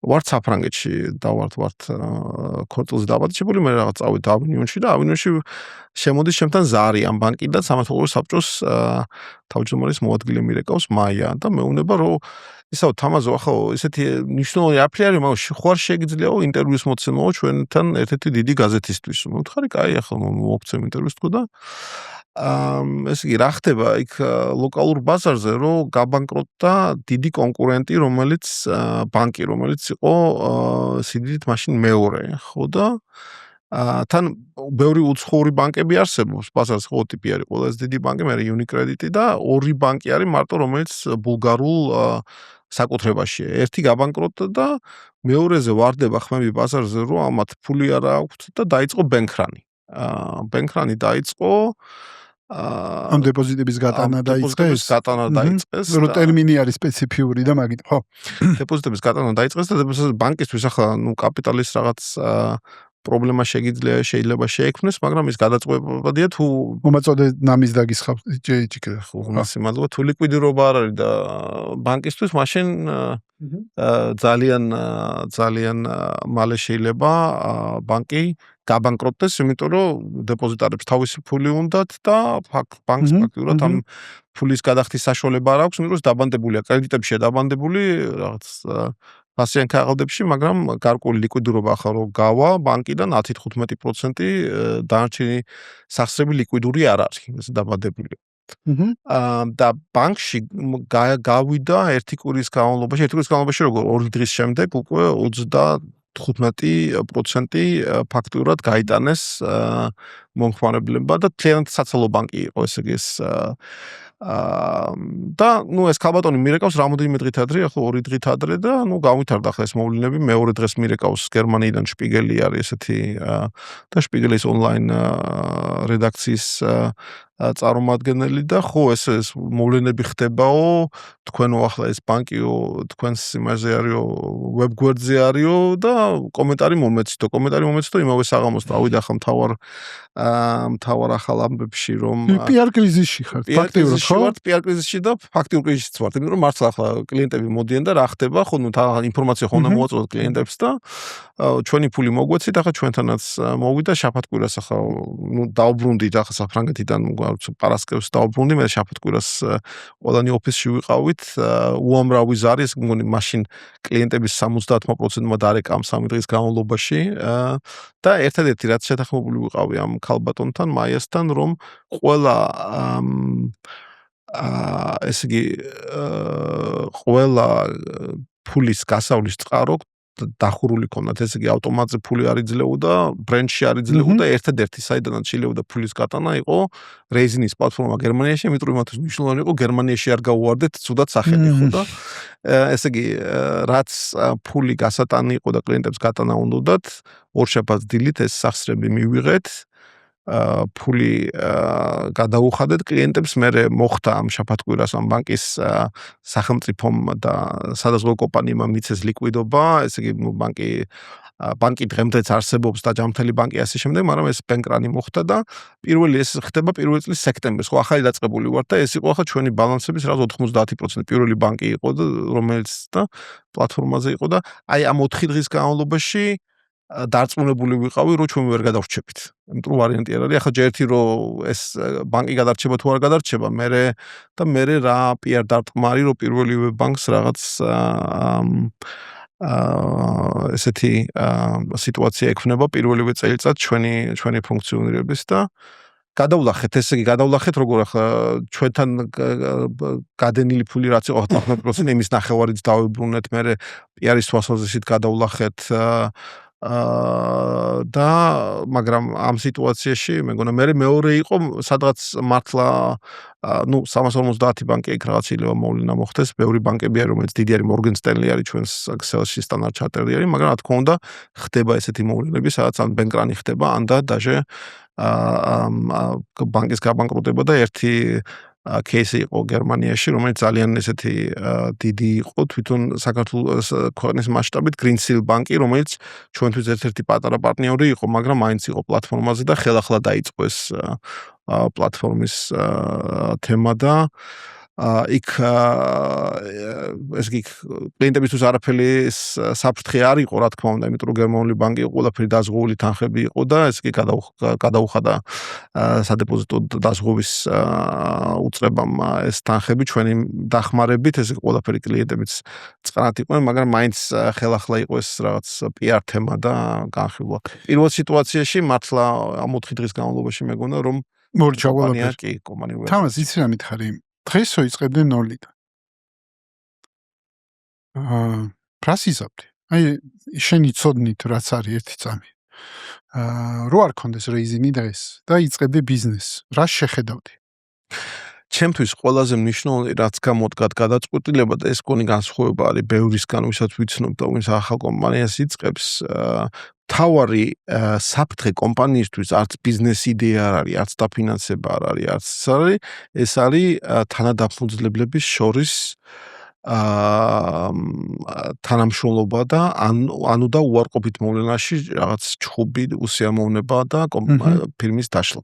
ვარ საფრანგეთში და ვართ ქორწილზე დაბადებული, მე რაღაც წავით ავინიონში და ავინიონში შემოდის ჩემთან ზარი ამ ბანკიდან სამართლებრივ საბჭოს თავმჯდომარის მოადგილე მირეკავს მაია და მეუბნება რომ ისაო თამაზო ახლა ესეთი ნიშნული აფრი არის, მაგრამ ხوار შეგიძლიაო ინტერვიუს მოცემაო ჩვენთან ერთ-ერთი დიდი გაზეთისთვის. მომთხარი, კაი, ახლა მოგცემ ინტერვიუს თქო და ესე იგი რა ხდება იქ ლოკალურ ბაზარზე, რომ გაბანკროტდა დიდი კონკურენტი, ბანკი, რომელიც იყო სიდიდით მაშინ მეორე, ხო და თან ბევრი უცხოური ბანკები არსებობს, ბაზარზე ხო ტიპი არის ყველაზე დიდი ბანკი, მე Unicredit და ორი ბანკი არის მარტო, რომელიც ბულგარულ საკუთრებაშია. ერთი გაბანკროტდა და მეორეზე ვარდება ხმები ბაზარზე, რომ ამათ ფული არ აქვთ და დაიწყო ბენქრანი. ბენქრანი დაიწყო ამ დეპოზიტების გატანა დაიწყეს, რომ ტერმინი არის სპეციფიური და მაგით, ხო. დეპოზიტების გატანა დაიწყეს და ბანკისთვის ახლა კაპიტალის რაღაც პრობლემა შეიძლება შეექმნეს, მაგრამ ის გადაწყვეტილია თუ მომაწოდე ნამის დაგისხავს ჭიქრა, ხო, მადლობა, თუ ლიკვიდირება არ არის და ბანკისთვის მაშინ ძალიან მალე შეიძლება ბანკი გაბანკროტდეს, იმიტომ რომ დეპოზიტარებს თავისი ფული უნდათ და ბანკს ფაქტურად ამ ფულის გადახდის საშუალება არ აქვს, იმიტომ რომ დაბანდებულია, კრედიტებშია დაბანდებული რაღაც ფასიან ქაღალდებში, მაგრამ გარკვეული ლიკვიდურობა ახლა რო გავა ბანკიდან 10-15% დანარჩენი სახსრები ლიკვიდური არ არის, ეს დაბადებული. და ბანკში გავიდა ერთი კვირის განმავლობაში როგორ 2 დღის შემდეგ უკვე 35% ფაქტურად გაიტანეს მომხმარებლებმა და თლიანად საცალო ბანკი იყო, ესე იგი ეს და ეს ქალბატონი მირეკავს რამოდენიმე დღით ადრე, ახლა 2 დღით ადრე და გავითარდა ახლა ეს მოვლენები, მეორე დღეს მირეკავს გერმანიიდან შპიგელი არის ესეთი და შპიგელის ონლაინ რედაქციის წარმომადგენელი და ხო ეს მოვლენები ხდებაო, თქვენო ახლა ეს ბანკიო, თქვენს იმაზე არისო, ვებგვერდზე არისო და კომენტარი მომეცითო იმავე საღამოს დავიდა ახლა მთავარ ახალ ამბებში რომ PR კრიზისში ხართ, ფაქტიურად ხო? PR კრიზისში და ფაქტიურ კრიზისში ვართ, იმიტომ რომ მართლა ახლა კლიენტები მოდიან და რა ხდება, ხო ინფორმაცია ხომ უნდა მოვაწოდოთ კლიენტებს და ჩვენი ფული მოგვეცით, ახლა ჩვენთანაც მოვიდა შაბათ-კვირას ახლა დაუბრუნდით ახლა საფრანგეთიდან პარასკევს დაუბრუნდი, მე შაბათ-კვირას ყველანი ოფისში ვიყავით, უამრავი ზარი, ეს მგონი მაშინ კლიენტების 70%-მა დარეკა 3 დღის განმავლობაში და ერთადერთი რაც შეთანხმებული ვიყავი ამ ქალბატონთან, მაიასთან, რომ ყველა ესე იგი ყველა ფულის გასავლის წყარო დახურული ქონდათ, ესე იგი ავტომატზე ფული არ იძლეოდა, ბრენდში არ იძლეოდა, ერთადერთი საიდანაც შეიძლება ფულის გატანა იყო რეიზინის პლატფორმა გერმანიაში, იმიტომ რომ იმათთვის მნიშვნელოვანი იყო გერმანიაში არ გაუვარდეთ ცუდად სახელი, ხო და ესე იგი რაც ფული გასატანი იყო და კლიენტებს გატანა უნდათ, ორშაბათს დილით ეს სახსრები მივიღეთ, ფული გადაუხადეთ კლიენტებს, მე მოხდა ამ შაბათ-კვირას ამ ბანკის სახელმწიფომ და სადაზღვევო კომპანიამ მიცეს ლიკვიდობა, ესე იგი ბანკი დღემდეც არსებობს და ჯამთელი ბანკი ასე შემდეგ, მაგრამ ეს ბენკრანი მოხდა და ეს ხდება 1 წლის სექტემბერს, ხო ახალი დაწყებული ვარ და ეს იყო ახლა ჩვენი ბალანსების რაღაც 90%, პირველი ბანკი იყო და რომელიც და პლატფორმაზე იყო და აი ამ 4 დღის განმავლობაში დარწმუნებული ვიყავი, რომ ჩვენ ვერ გადავრჩებით. იმიტომ რომ ვარიანტი არ არის, ახლა ჯერ ერთი რომ ეს ბანკი გადარჩება თუ არ გადარჩება, მე რა PR დარტყმარი, რომ პირველივე ბანკს რაღაც ესეთი სიტუაცია ექმნება პირველივე წელიწად ჩვენი ფუნქციონირების და გადავლახეთ, ესე იგი გადავლახეთ როგორ ახლა ჩვენთან გადენილი ფული რაც იყო 90% იმის ნახევარიც დავიბრუნეთ, მე PR-ის თვალსაზრისით გადავლახეთ და მაგრამ ამ სიტუაციაში მე მგონა მეორე იყო სადღაც მართლა 350 ბანკი იქ რაღაც შეიძლება მოვლენა მოხდეს, ბევრი ბანკები არის რომელიც დიდი არის, Morgan Stanley არის ჩვენს Excel-ში სტანდარტ ჩარტერი არის, მაგრამ რა თქმა უნდა ხდება ესეთი მოვლენები, სადაც ან ბენკრანი ხდება, ან და даже ბანკის გაბანკროტება და ერთი кейსი იყო გერმანიაში, რომელიც ძალიან ესეთი დიდი იყო, თვითონ საქართველოს ქვეყნის მასშტაბით Greensill ბანკი, რომელიც ჩვენთვის ერთ-ერთი პატარა პარტნიორი იყო, მაგრამ მაინც იყო პლატფორმაზე და ხელახლა დაიწყო ეს პლატფორმის თემა და იქ ეს კი კლიენტებისთვის არაფერი საფრთხე არ იყო, რა თქმა უნდა, იმიტომ რომ გერმანული ბანკი იყო, ყველაფერი დაზღვეული თანხები იყო და ეს კი გადაუხადა სადეპოზიტო დაზღვევის უწყებამ ეს თანხები ჩვენი დახმარებით, ეს ყველაფერი კლიენტებიც წყნარად იყვნენ, მაგრამ მაინც ხელახლა იყო ეს რაღაც PR თემა და განხილვა. პირველ სიტუაციაში მართლა ამ 4 დღის განმავლობაში მეგონა რომ მორჩა ყველაფერი. კომპანია თამას იცი რა მითხარი? დღესო იწყებდი ნოლიდან. პრასიზავდი. აი შენი ცოდნით რაც არის ერთი წამი. რო არ კონდეს რეიზინი დღეს და იწყებდი ბიზნესს. რა შეხედავდი? ჩემთვის ყველაზე მნიშვნელოვანი რაც გამოდგა გადაწყვეტილება და ეს კონი განსხვავება არის ბევრისგან, ვისაც ვიცნობ და ვინც ახალ კომპანიას იწყებს, თავარი საფრთხე კომპანიისთვის არც ბიზნეს იდეა არ არის, არც დაფინანსება არ არის, არც ეს არის თანადამფუძნებლების შორის თანამშრომლობა და ანუ და უარყოფით მოვლენაში რაღაც ჩხუბი, უსიამოვნება და ფირმის დაშლა.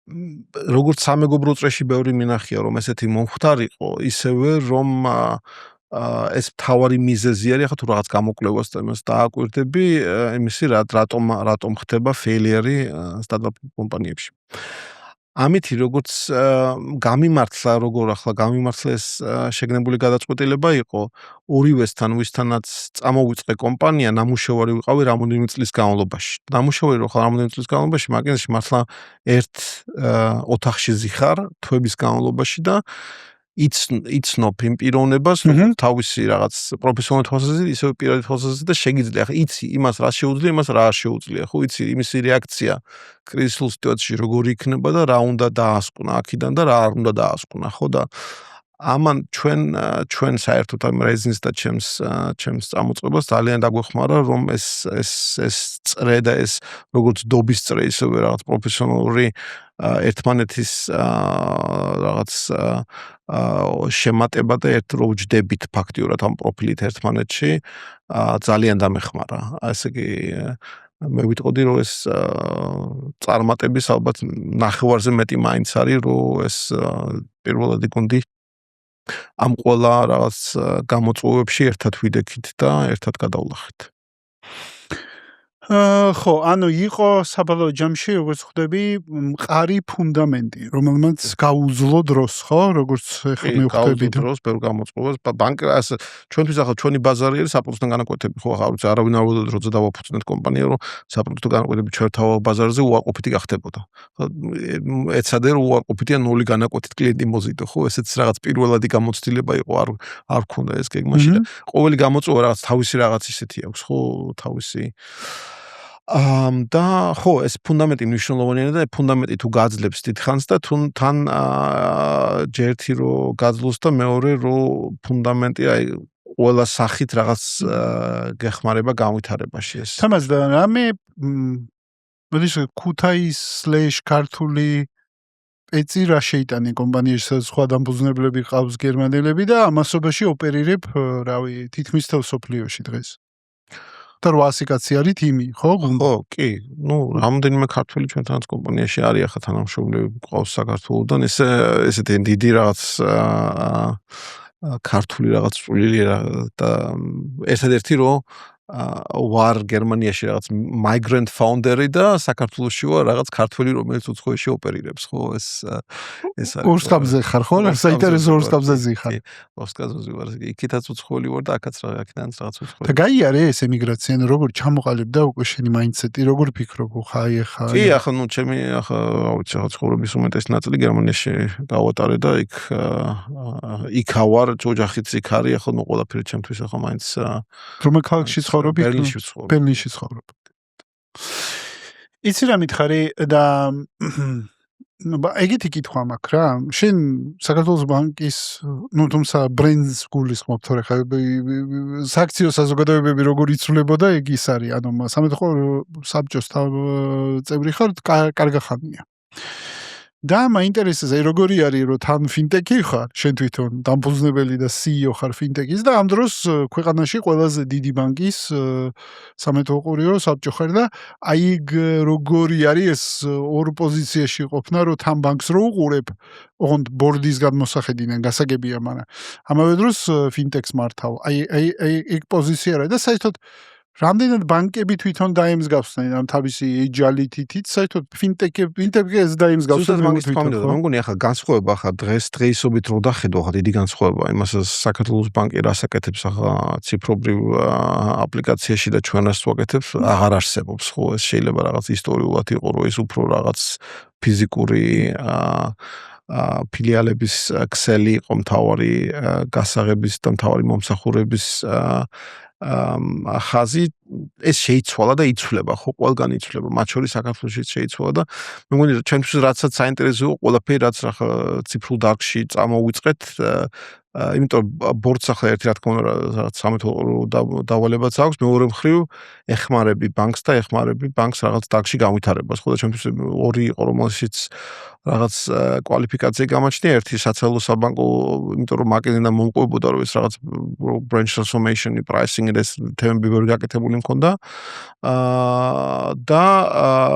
როგორც სამეგობრო წრეში ბევრი მინახია, რომ ესეთი მომხდარიყო, ისევე რომ ეს თავარი მიზეზი არის, ახლა თუ რაღაც გამოკვლევას დააკვირდები, იმისი რატომ ხდება ფეილიერი სტარტაპ კომპანიებში. ამით როგორც გამიმართლა როგორ ახლა გამიმართლა ეს შეგნებული გადაწყვეტილება იყო ორივესთან ვისთანაც წამოვიწყე კომპანია ნამუშევარი ვიყავი რამოდენიმე წლის განმავლობაში. ნამუშევარი რო ხარ რამოდენიმე წლის განმავლობაში მაგინში მართლა ერთ ოთახში ზიხარ თვების განმავლობაში და იცნობ იმ პიროვნებას თავისი რაღაც პროფესიონალური თვალსაზრისით ისე პირადი თვალსაზრისით და შეგიძლია ახლა იცი იმას რა შეუძლია იმას რა არ შეუძლია ხო იცი იმისი რეაქცია კრიზისულ სიტუაციაში როგორი იქნება და რა უნდა დაასკვნა აქიდან და რა არ უნდა დაასკვნა ხო და ამან ჩვენ საერთოდ ამ რეზინს და ჩემს წამოწყებას ძალიან დაგვეხმარა რომ ეს წრე და ეს როგორც დობის წრე ისევე რაღაც პროფესიონალური ერთმანეთის რაღაც შემატება და რო ვჯდებით ფაქტიურად ამ პროფილით ერთმანეთში ძალიან დამეხმარა. ასე კი მე ვიტყოდი რომ ეს წარმატების ალბათ ნახევარზე მეტი მაინც არის რომ ეს პირველად გონდი ამ ყველა რაღაც გამოწვევებში ერთად ვიდექით და ერთად გადავლახეთ. ხო, ანუ იყო საბოლოო ჯამში, როგორც ხვდები, მყარი ფუნდამენტი, რომელმაც გაუძლო დროს, ხო, როგორც ახლა მე ხვდები დროს, ბევრ გამოწვევას, ბანკას ჩვენთვის ახლა ჩვენი ბაზარი არის საპროდუქტო განაკვეთები, ხო, ახლა არავინ არ ველოდოთ რომ დავაფუძნეთ კომპანია, რომ საპროდუქტო განაკვეთები ჩვენ თავალ ბაზარზე უარყოფითი გახდებოდა. ეცადე რომ უარყოფითია ნული განაკვეთით კლიენტი მოზიდო, ხო, ესეც რაღაც პირველადი გამოცდილება იყო, არ ქონდა ეს გეგმაში და ყოველი გამოწვევა რაღაც თავისი რაღაც ისეთი აქვს, ხო, თავისი და ხო ეს ფუნდამენტი მნიშვნელოვანია და ფუნდამენტი თუ გაძლებს დიდხანს და თან ჯერთი რო გაძლოს და მეორე რო ფუნდამენტი აი ყველა სახით რაღაც გეხმარება განვითარებაში ეს. თამას და რამე მოდი ქუთაის/ქართული ეცი რა შეიტანე კომპანიაში სხვა დამფუძნებლები ყავს გერმანელები და ამასობაში ოპერირებ რავი თითქმის თელ სოფლიოში დღეს. და 800 კაცი არის თიმი, ხო? ხო, კი. ნუ რამოდენიმე ქართველი ჩვენთანაც კომპანიაში არის ახლა თანამშრომლები ყავს საქართველოსთან. ესეთი დიდი რაღაც ქართული რაღაც წვლილი და ერთადერთი რომ ვარ გერმანიაში რაღაც migrant founder-ი და საქართველოში ვარ რაღაც ქართველი რომელიც უცხოეთში ოპერირებს, ხო? ეს არის. ორსკაბზე ხარ, ხო? საინტერესო ორსკაბზე ზიხარ. ორსკაბზე ვარ. იქითაც უცხოელი ვარ და აქაც აქედანაც რაღაც უცხოელი. და გაიარე ეს ემიგრაცია, ანუ როგორ ჩამოყალიბდა უკვე შენი მაინდსეტი, როგორ ფიქრობ, ხაი ახლა? კი, ახლა ნუ ჩემი ახლა რა ვიცი, რაღაც ცხოვრების უმეტესი ნაწილი გერმანიაში გავატარე და იქა ვარ, ოჯახიც იქ არის, ახლა ნუ ყველაფერი ჩემთვის ახლა მაინც რომელ ქალაქში ცხოვრობ? ბერლინში ვცხოვრობ. იცი რა მითხარი და ეგეთი კითხვა მაქვს რა. შენ საქართველოს ბანკის, ნუ თუმცა ბრენდს გულისხმობ, თორე ხა სააქციო საზოგადოებები როგორ იცვლებოდა ეგ ის არის, ანუ სამეთო საბჭოს წევრი ხარ, კარგა ხანია. და მაინტერესებს აი როგორი არის რომ თან ფინტექი ხარ, შენ თვითონ დამფუძნებელი და CEO ხარ ფინტექის და ამ დროს ქვეყანაში ყველაზე დიდი ბანკის სამეთო ყურიო საბჭო ხარ და აი როგორი არის ეს ორ პოზიციაში ყოფნა რომ თან ბანკს რო უყურებ, ოღონდ ბორდის გადმოსახედიდან გასაგებია, მაგრამ ამავე დროს ფინტექს მართავ. აი ეგ პოზიცია რა და საერთოდ რამდენად ბანკები თვითონ დაემსგავსნენ ამ თავისი ეჯალითით, საერთოდ ფინტექებს დაემსგავსნენ მაგის თქმა უნდა, მგონი ახლა განსხვავება ახლა დღესობით რო დახედო ახლა დიდი განსხვავება იმას საქართველოს ბანკი რას აკეთებს ახლა ციფრობრივ აპლიკაციაში და ჩვენ რას ვაკეთებს აღარ არსებობს, ხო, ეს შეიძლება რაღაც ისტორიულად იყო რომ ეს უფრო რაღაც ფიზიკური ფილიალების ქსელი იყო მთავარი გასაღების და მთავარი მომსახურების ხაზი ეს შეიცვალა და იცვლება, ხო, ყველგან იცვლება, მათ შორის საქართველოშიც შეიცვალა და მე მგონი რომ ჩვენთვის რასაც საინტერესო ყველაფერი რაც ახლა ციფრულ დარგში წამოვიწყეთ, იმიტომ ბორდს ახლა ერთი რა თქმა უნდა რაღაც სამეთო დავალებაც აქვს, მეორე მხრივ ეხმარები ბანკს და ეხმარები ბანკს რაღაც დარგში განვითარებას, ხო და ჩვენთვის ორი იყო რომელშიც რაღაც კვალიფიკაცია გამოჩნდა, ერთი საცალო საბანკო, იმიტომ რომ მაკედონია მომყვებოდა რომ ეს რაღაც branch transformation-ი, pricing-ი და ეს თემები ვერ გაკეთებული მქონდა. და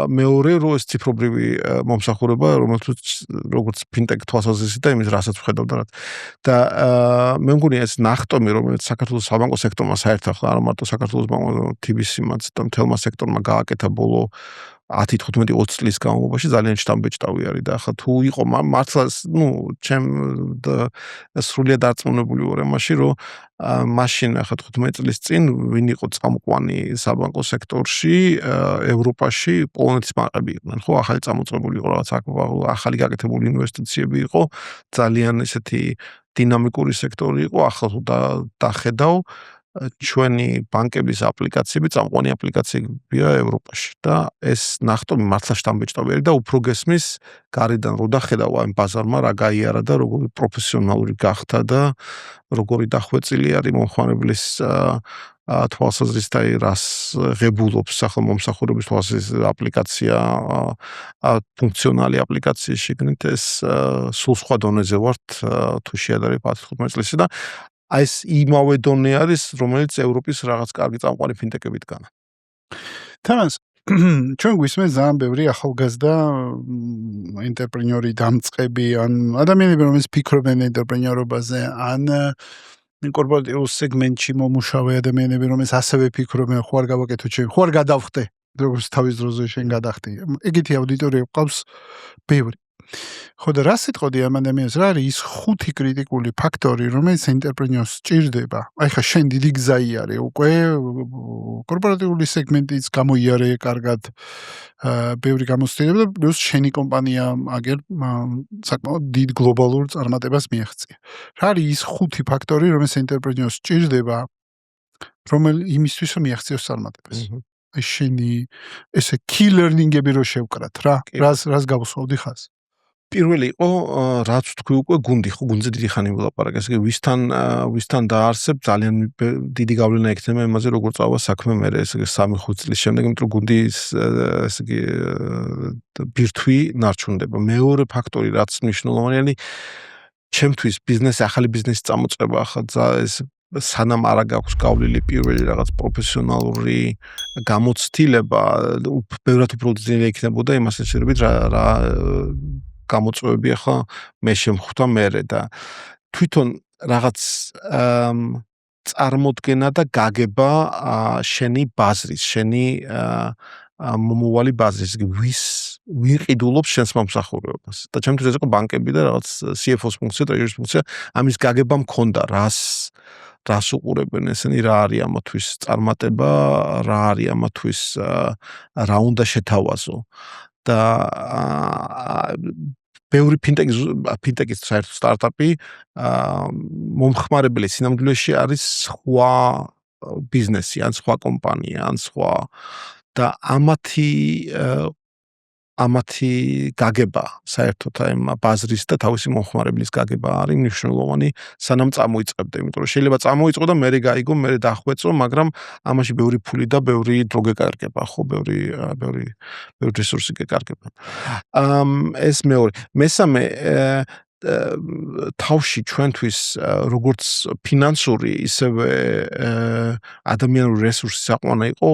მეორე რომ ეს ციფრობრივი მომსახურება, როგორც ფინტექ თვალსაზრისით და იმის რასაც ვხედავდა რა. და მე მგონი ეს ნახტომი რომელიც საქართველოს საბანკო სექტორმა საერთოდ არა მარტო საქართველოს ბანკმა, TBC-მაც და მთელმა სექტორმა გააკეთა ბოლო 10-15-20 წლის განმავლობაში ძალიან შთამბეჭდავი არის და ახლა თუ იყო მართლა ჩემ სრულიად დარწმუნებული ვარ ამაში, რომ მაშინ ახლა 15 წლის წინ ვინ იყო წამყვანი საბანკო სექტორში ევროპაში, პოლონეთის ბანკები იყვნენ, ხო, ახალი წამოწყებული იყო რაღაც ახალი გაკეთებული ინვესტიციები იყო, ძალიან ესეთი დინამიკური სექტორი იყო, ახლა თუ დახედავ ჩვენი ბანკების აპლიკაციები წამყვანი აპლიკაციებია ევროპაში და ეს ნახტომი მართლა შთამბეჭდავი არის და უფრო გესმის გარედან რო დახედავ ამ ბაზარმა რა გაიარა და როგორი პროფესიონალური გახდა და როგორი დახვეწილი არის მომხმარებლის თვალსაზრისით აი რას ღებულობს ახლა მომსახურების თვალსაზრისით აპლიკაცია ფუნქციონალი აპლიკაციის შეგნით ეს სულ სხვა დონეზე ვართ თუ შეადარებ 10-15 წლისა და აი ეს იმავე დონე არის, რომელიც ევროპის რაღაც კარგი წამყვანი ფინტეკები დგანა. თამას ჩვენ გვისმენთ ძალიან ბევრი ახალგაზრდა ენტერპრენიორი დამწყები ან ადამიანები რომლებიც ფიქრობენ ენტერპრენიორობაზე ან კორპორატიულ სეგმენტში მომუშავე ადამიანები რომლებიც ასევე ფიქრობენ ხო არ გავაკეთო ჩემი ხო არ გადავხდე როგორც თავის დროზე შენ გადახდი ეგეთი აუდიტორია ყავს ბევრი ხო და რა სიტყოდი ამ ადამიანს რა არის ის 5 კრიტიკული ფაქტორი რომელიც ენტერპრენიორს სჭირდება აი ხა შენ დიდი გზა იარე უკვე კორპორატიული სეგმენტიც გამოიარე კარგად ბევრი გამოცდილება და პლუს შენი კომპანია აგერ საკმაოდ დიდ გლობალურ წარმატებას მიაღწია რა არის ის 5 ფაქტორი რომელიც ენტერპრენიორს სჭირდება იმისთვის რომ მიაღწიოს წარმატებას აი შენი ესე key learning-ები რო შევკრათ რა რას გავუსვავდი ხას პირველი იყო რაც თქვი უკვე გუნდი ხო გუნდზე დიდი ხანი ვილაპარაკე ესე ვისთან დაარსებ ძალიან დიდი გავლენა ექნება იმაზე როგორ წავა საქმე მე ესე 3-5 წლის შემდეგ იმიტომ რომ გუნდის ესე იგი ბირთვი ნარჩუნდება მეორე ფაქტორი რაც მნიშვნელოვანია ჩემთვის ბიზნესი ახალი ბიზნესი წამოწყება ახლა ეს სანამ არა გაქვს გავლილი პირველი რაღაც პროფესიონალური გამოცდილება ბევრად უფრო ძლიერი იქნებოდა იმას შეერებით რა გამოწვევები ახლა მე შემხვდა მერე და თვითონ რაღაც წარმოდგენა და გაგება შენი ბაზრის, შენი მომავალი ბაზრის, ვინ ყიდულობს შენს მომსახურებას. და ჩემთვის ეს იყო ბანკები და რაღაც CFO-ს ფუნქცია და ტრეჟერის ფუნქცია, ამის გაგება მქონდა, რას უყურებენ ესენი, რა არის ამათვის წარმატება, რა არის ამათვის რა უნდა შეთავაზო. და ბევრი ფინტეკის საერთო სტარტაპი მომხმარებელი სინამდვილეში არის სხვა ბიზნესი, ან სხვა კომპანია, ან სხვა და ამათი გაგება საერთოდ აი ბაზრის და თავისი მომხმარებლის გაგება არის მნიშვნელოვანი სანამ წამოიწყებდე, იმიტომ რომ შეიძლება წამოიწყო და მერე გაიგო, მერე დახვეწო, მაგრამ ამაში ბევრი ფული და ბევრი დრო გეკარგება, ხო, ბევრი რესურსი გეკარგება. ეს მეორე. მესამე თავში ჩვენთვის როგორც ფინანსური, ისევე ადამიანური რესურსი საყვანა იყო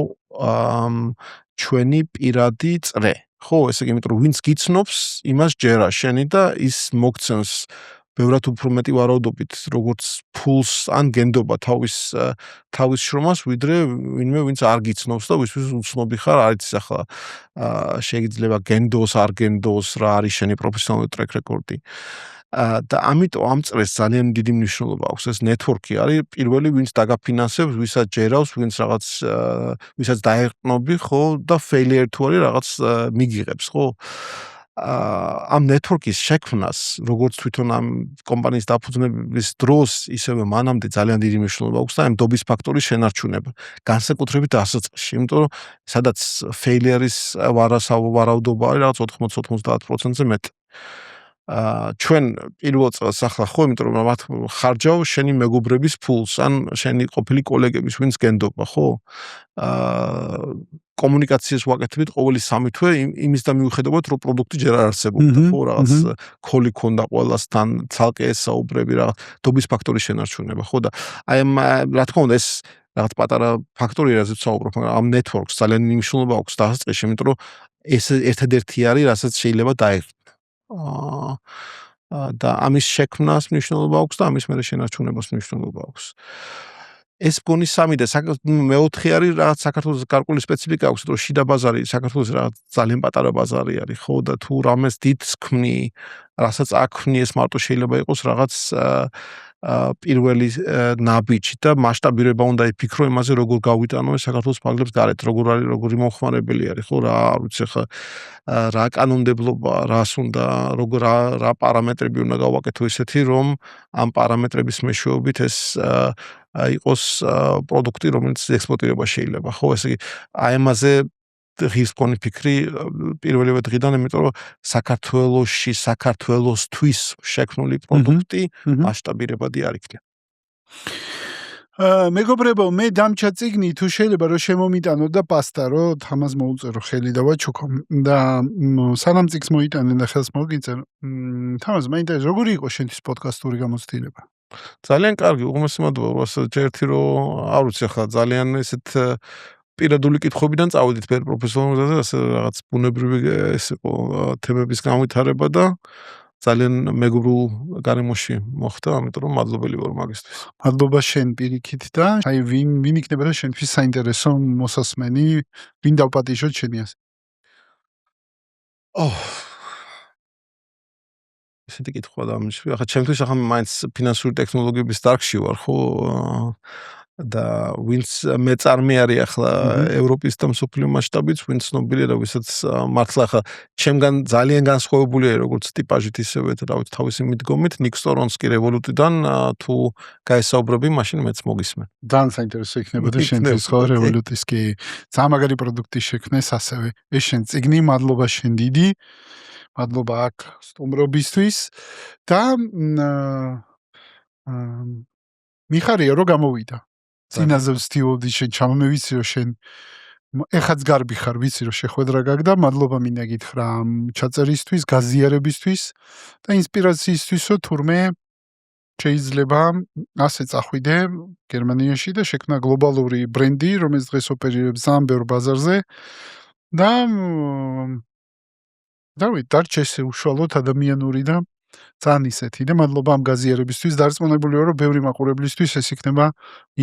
ჩვენი პირადი წრე. ხო, ესე იგი, იმიტომ რომ ვინც გიცნობს, იმას ჯერა შენი და ის მოგცემს ბევრად უფრო მეტი ვარაუდობით, როგორც ფულს ან გენდობა თავის შრომას, ვიდრე ვინმე ვინც არ გიცნობს და ვისთვის უცნობი ხარ, არ იცის ახლა შეიძლება გენდოს, არ გენდოს, რა არის შენი პროფესიონალური ტრეკ რეკორდი. და ამიტომ ამ წრეს ძალიან დიდი მნიშვნელობა აქვს ეს ნეტვორკი არის პირველი ვინც დაგაფინანსებს, ვისაც ჯერავს, ვისაც დაეყნობი, ხო, და failure თუ არის რაღაც მიგიღებს, ხო? ამ ნეტვორკის შექმნას, როგორც თვითონ ამ კომპანიის დაფუძნების დროს, ისევე მანამდე ძალიან დიდი მნიშვნელობა აქვს და ამ დობის ფაქტორის შენარჩუნება. განსაკუთრებით დასაწყისში, იმიტომ რომ სადაც failure-ის ვარაუდობა არის რაღაც 80-90%-ზე მეტი. ჩვენ პირველ წელს ახლა ხო, იმიტომ რომ მათ ხარჯავ შენი მეგობრების ფულს, ან შენი ყოფილი კოლეგების, ვინც გენდობა, ხო? კომუნიკაციას ვაკეთებთ ყოველი 3 თვე იმის და მიუხედავად, რომ პროდუქტი ჯერ არ არსებობდა, ხო, რაღაც ქოლი ქონდა ყველასთან, ცალკე ესაუბრები, რაღაც დობის ფაქტორის შენარჩუნება, ხო და აი რა თქმა უნდა ეს რაღაც პატარა ფაქტორია, რაზეც საუბრობ, მაგრამ ამ ნეტვორკს ძალიან მნიშვნელობა აქვს დასაწყისში, იმიტომ რომ ეს ერთადერთი არის, რასაც შეიძლება დაეღწო. და ამის შექმნას მნიშვნელობა აქვს და ამის მერე შენარჩუნებას მნიშვნელობა აქვს. ეს მგონი სამი და მეოთხე არის რაღაც საქართველოს გარკვეული სპეციფიკა აქვს, რომ შიდა ბაზარი საქართველოს რაღაც ძალიან პატარა ბაზარი არის, ხო და თუ რამეს დიდს ქმნი, რასაც აქვნი ეს მარტო შეიძლება იყოს რაღაც პირველი ნაბიჯი და მასშტაბირება უნდა იფიქრო იმაზე, როგორ გავიტანო ეს საქართველოს ფარგლებს გარეთ, როგორ არის, როგორი მომხმარებელი არის, ხო რა, არ ვიცი ხა რა კანონმდებლობა, რას უნდა, როგორ რა პარამეტრები უნდა გავაკეთო ისეთი, რომ ამ პარამეტრების მეშვეობით ეს იყოს პროდუქტი, რომელიც ექსპორტირება შეიძლება, ხო, ესე იგი, აი ამაზე ღირს მქონი ფიქრი პირველივე დღიდან, იმიტომ რომ საქართველოსთვის შექმნული პროდუქტი მასშტაბირებადი არ იქნება. მეგობრებო, მე დამჩა წიგნი, თუ შეიძლება რომ შემომიტანო და პასტა, რომ თამას მოუწერო ხელი და ვაჩუქო და სანამ წიგს მოიტანენ და ხელს მოგიწერ, თამას მაინტერესებს როგორი იყო შენთვის პოდკასტური გამოცდილება? ძალიან კარგი, უღმესი მადლობა, ერთი რომ არ ვიცი ახლა ძალიან ესეთ პირადული კითხვებიდან წავედით ვერ პროფესიონალურზე, ასე რაღაც ბუნებრივი ეს იყო თემების განვითარება და ძალიან მეგობრულ გარემოში მოხდა, ამიტომ რომ მადლობელი ვარ მაგისთვის. მადლობა შენ პირიქით და აი ვინ იქნება და შენთვის საინტერესო მოსასმენი, ვინ დავპატიჟოთ შენი ასე? ესეთი კითხვა დამიშვი. ახლა ჩემთვის ახლა მაინც ფინანსური ტექნოლოგიების დარგში ვარ, ხო? და ვინც მეწარმე არის ახლა ევროპის და მსოფლიო მასშტაბით, ვინც ცნობილია და ვისაც მართლა ახლა ჩემგან ძალიან განსხვავებულია როგორც ტიპაჟით ისევე და რა ვიცი თავისი მიდგომით, ნიკ სტორონსკი რევოლუტიდან თუ გაესაუბრები, მაშინ მეც მოგისმენ. ძალიან საინტერესო იქნებოდა შენთვის ხო რევოლუტის კი ძალიან მაგარი პროდუქტი შექმნეს ასევე. ეს შენ წიგნი, მადლობა შენ დიდი. მადლობა აქ სტუმრობისთვის და მიხარია რომ გამოვიდა. წინაზე ვსთიოდი შენ ჩამომე ვიცი რომ შენ ეხაც გარბი ხარ, ვიცი რომ შეხვედრა გაგდა, მადლობა მინდა გითხრა ამ ჩაწერისთვის, გაზიარებისთვის და ინსპირაციისთვის, რომ თურმე შეიძლება ასე წახვიდე გერმანიაში და შექმნა გლობალური ბრენდი, რომელიც დღეს ოპერირებს ძალიან ბევრ ბაზარზე და დარჩა ესე უშუალოდ ადამიანური და ძალიან ისეთი და მადლობა ამ გაზიარებისთვის, დარწმუნებული ვარ, რომ ბევრი მაყურებლისთვის ეს იქნება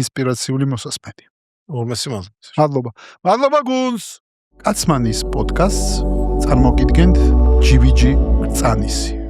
ინსპირაციული მოსასმენი. ორმესი მადლობა. მადლობა. მადლობა გუნს. კაცმანის პოდკასტს წარმოგიდგენთ GVG კრწანისი.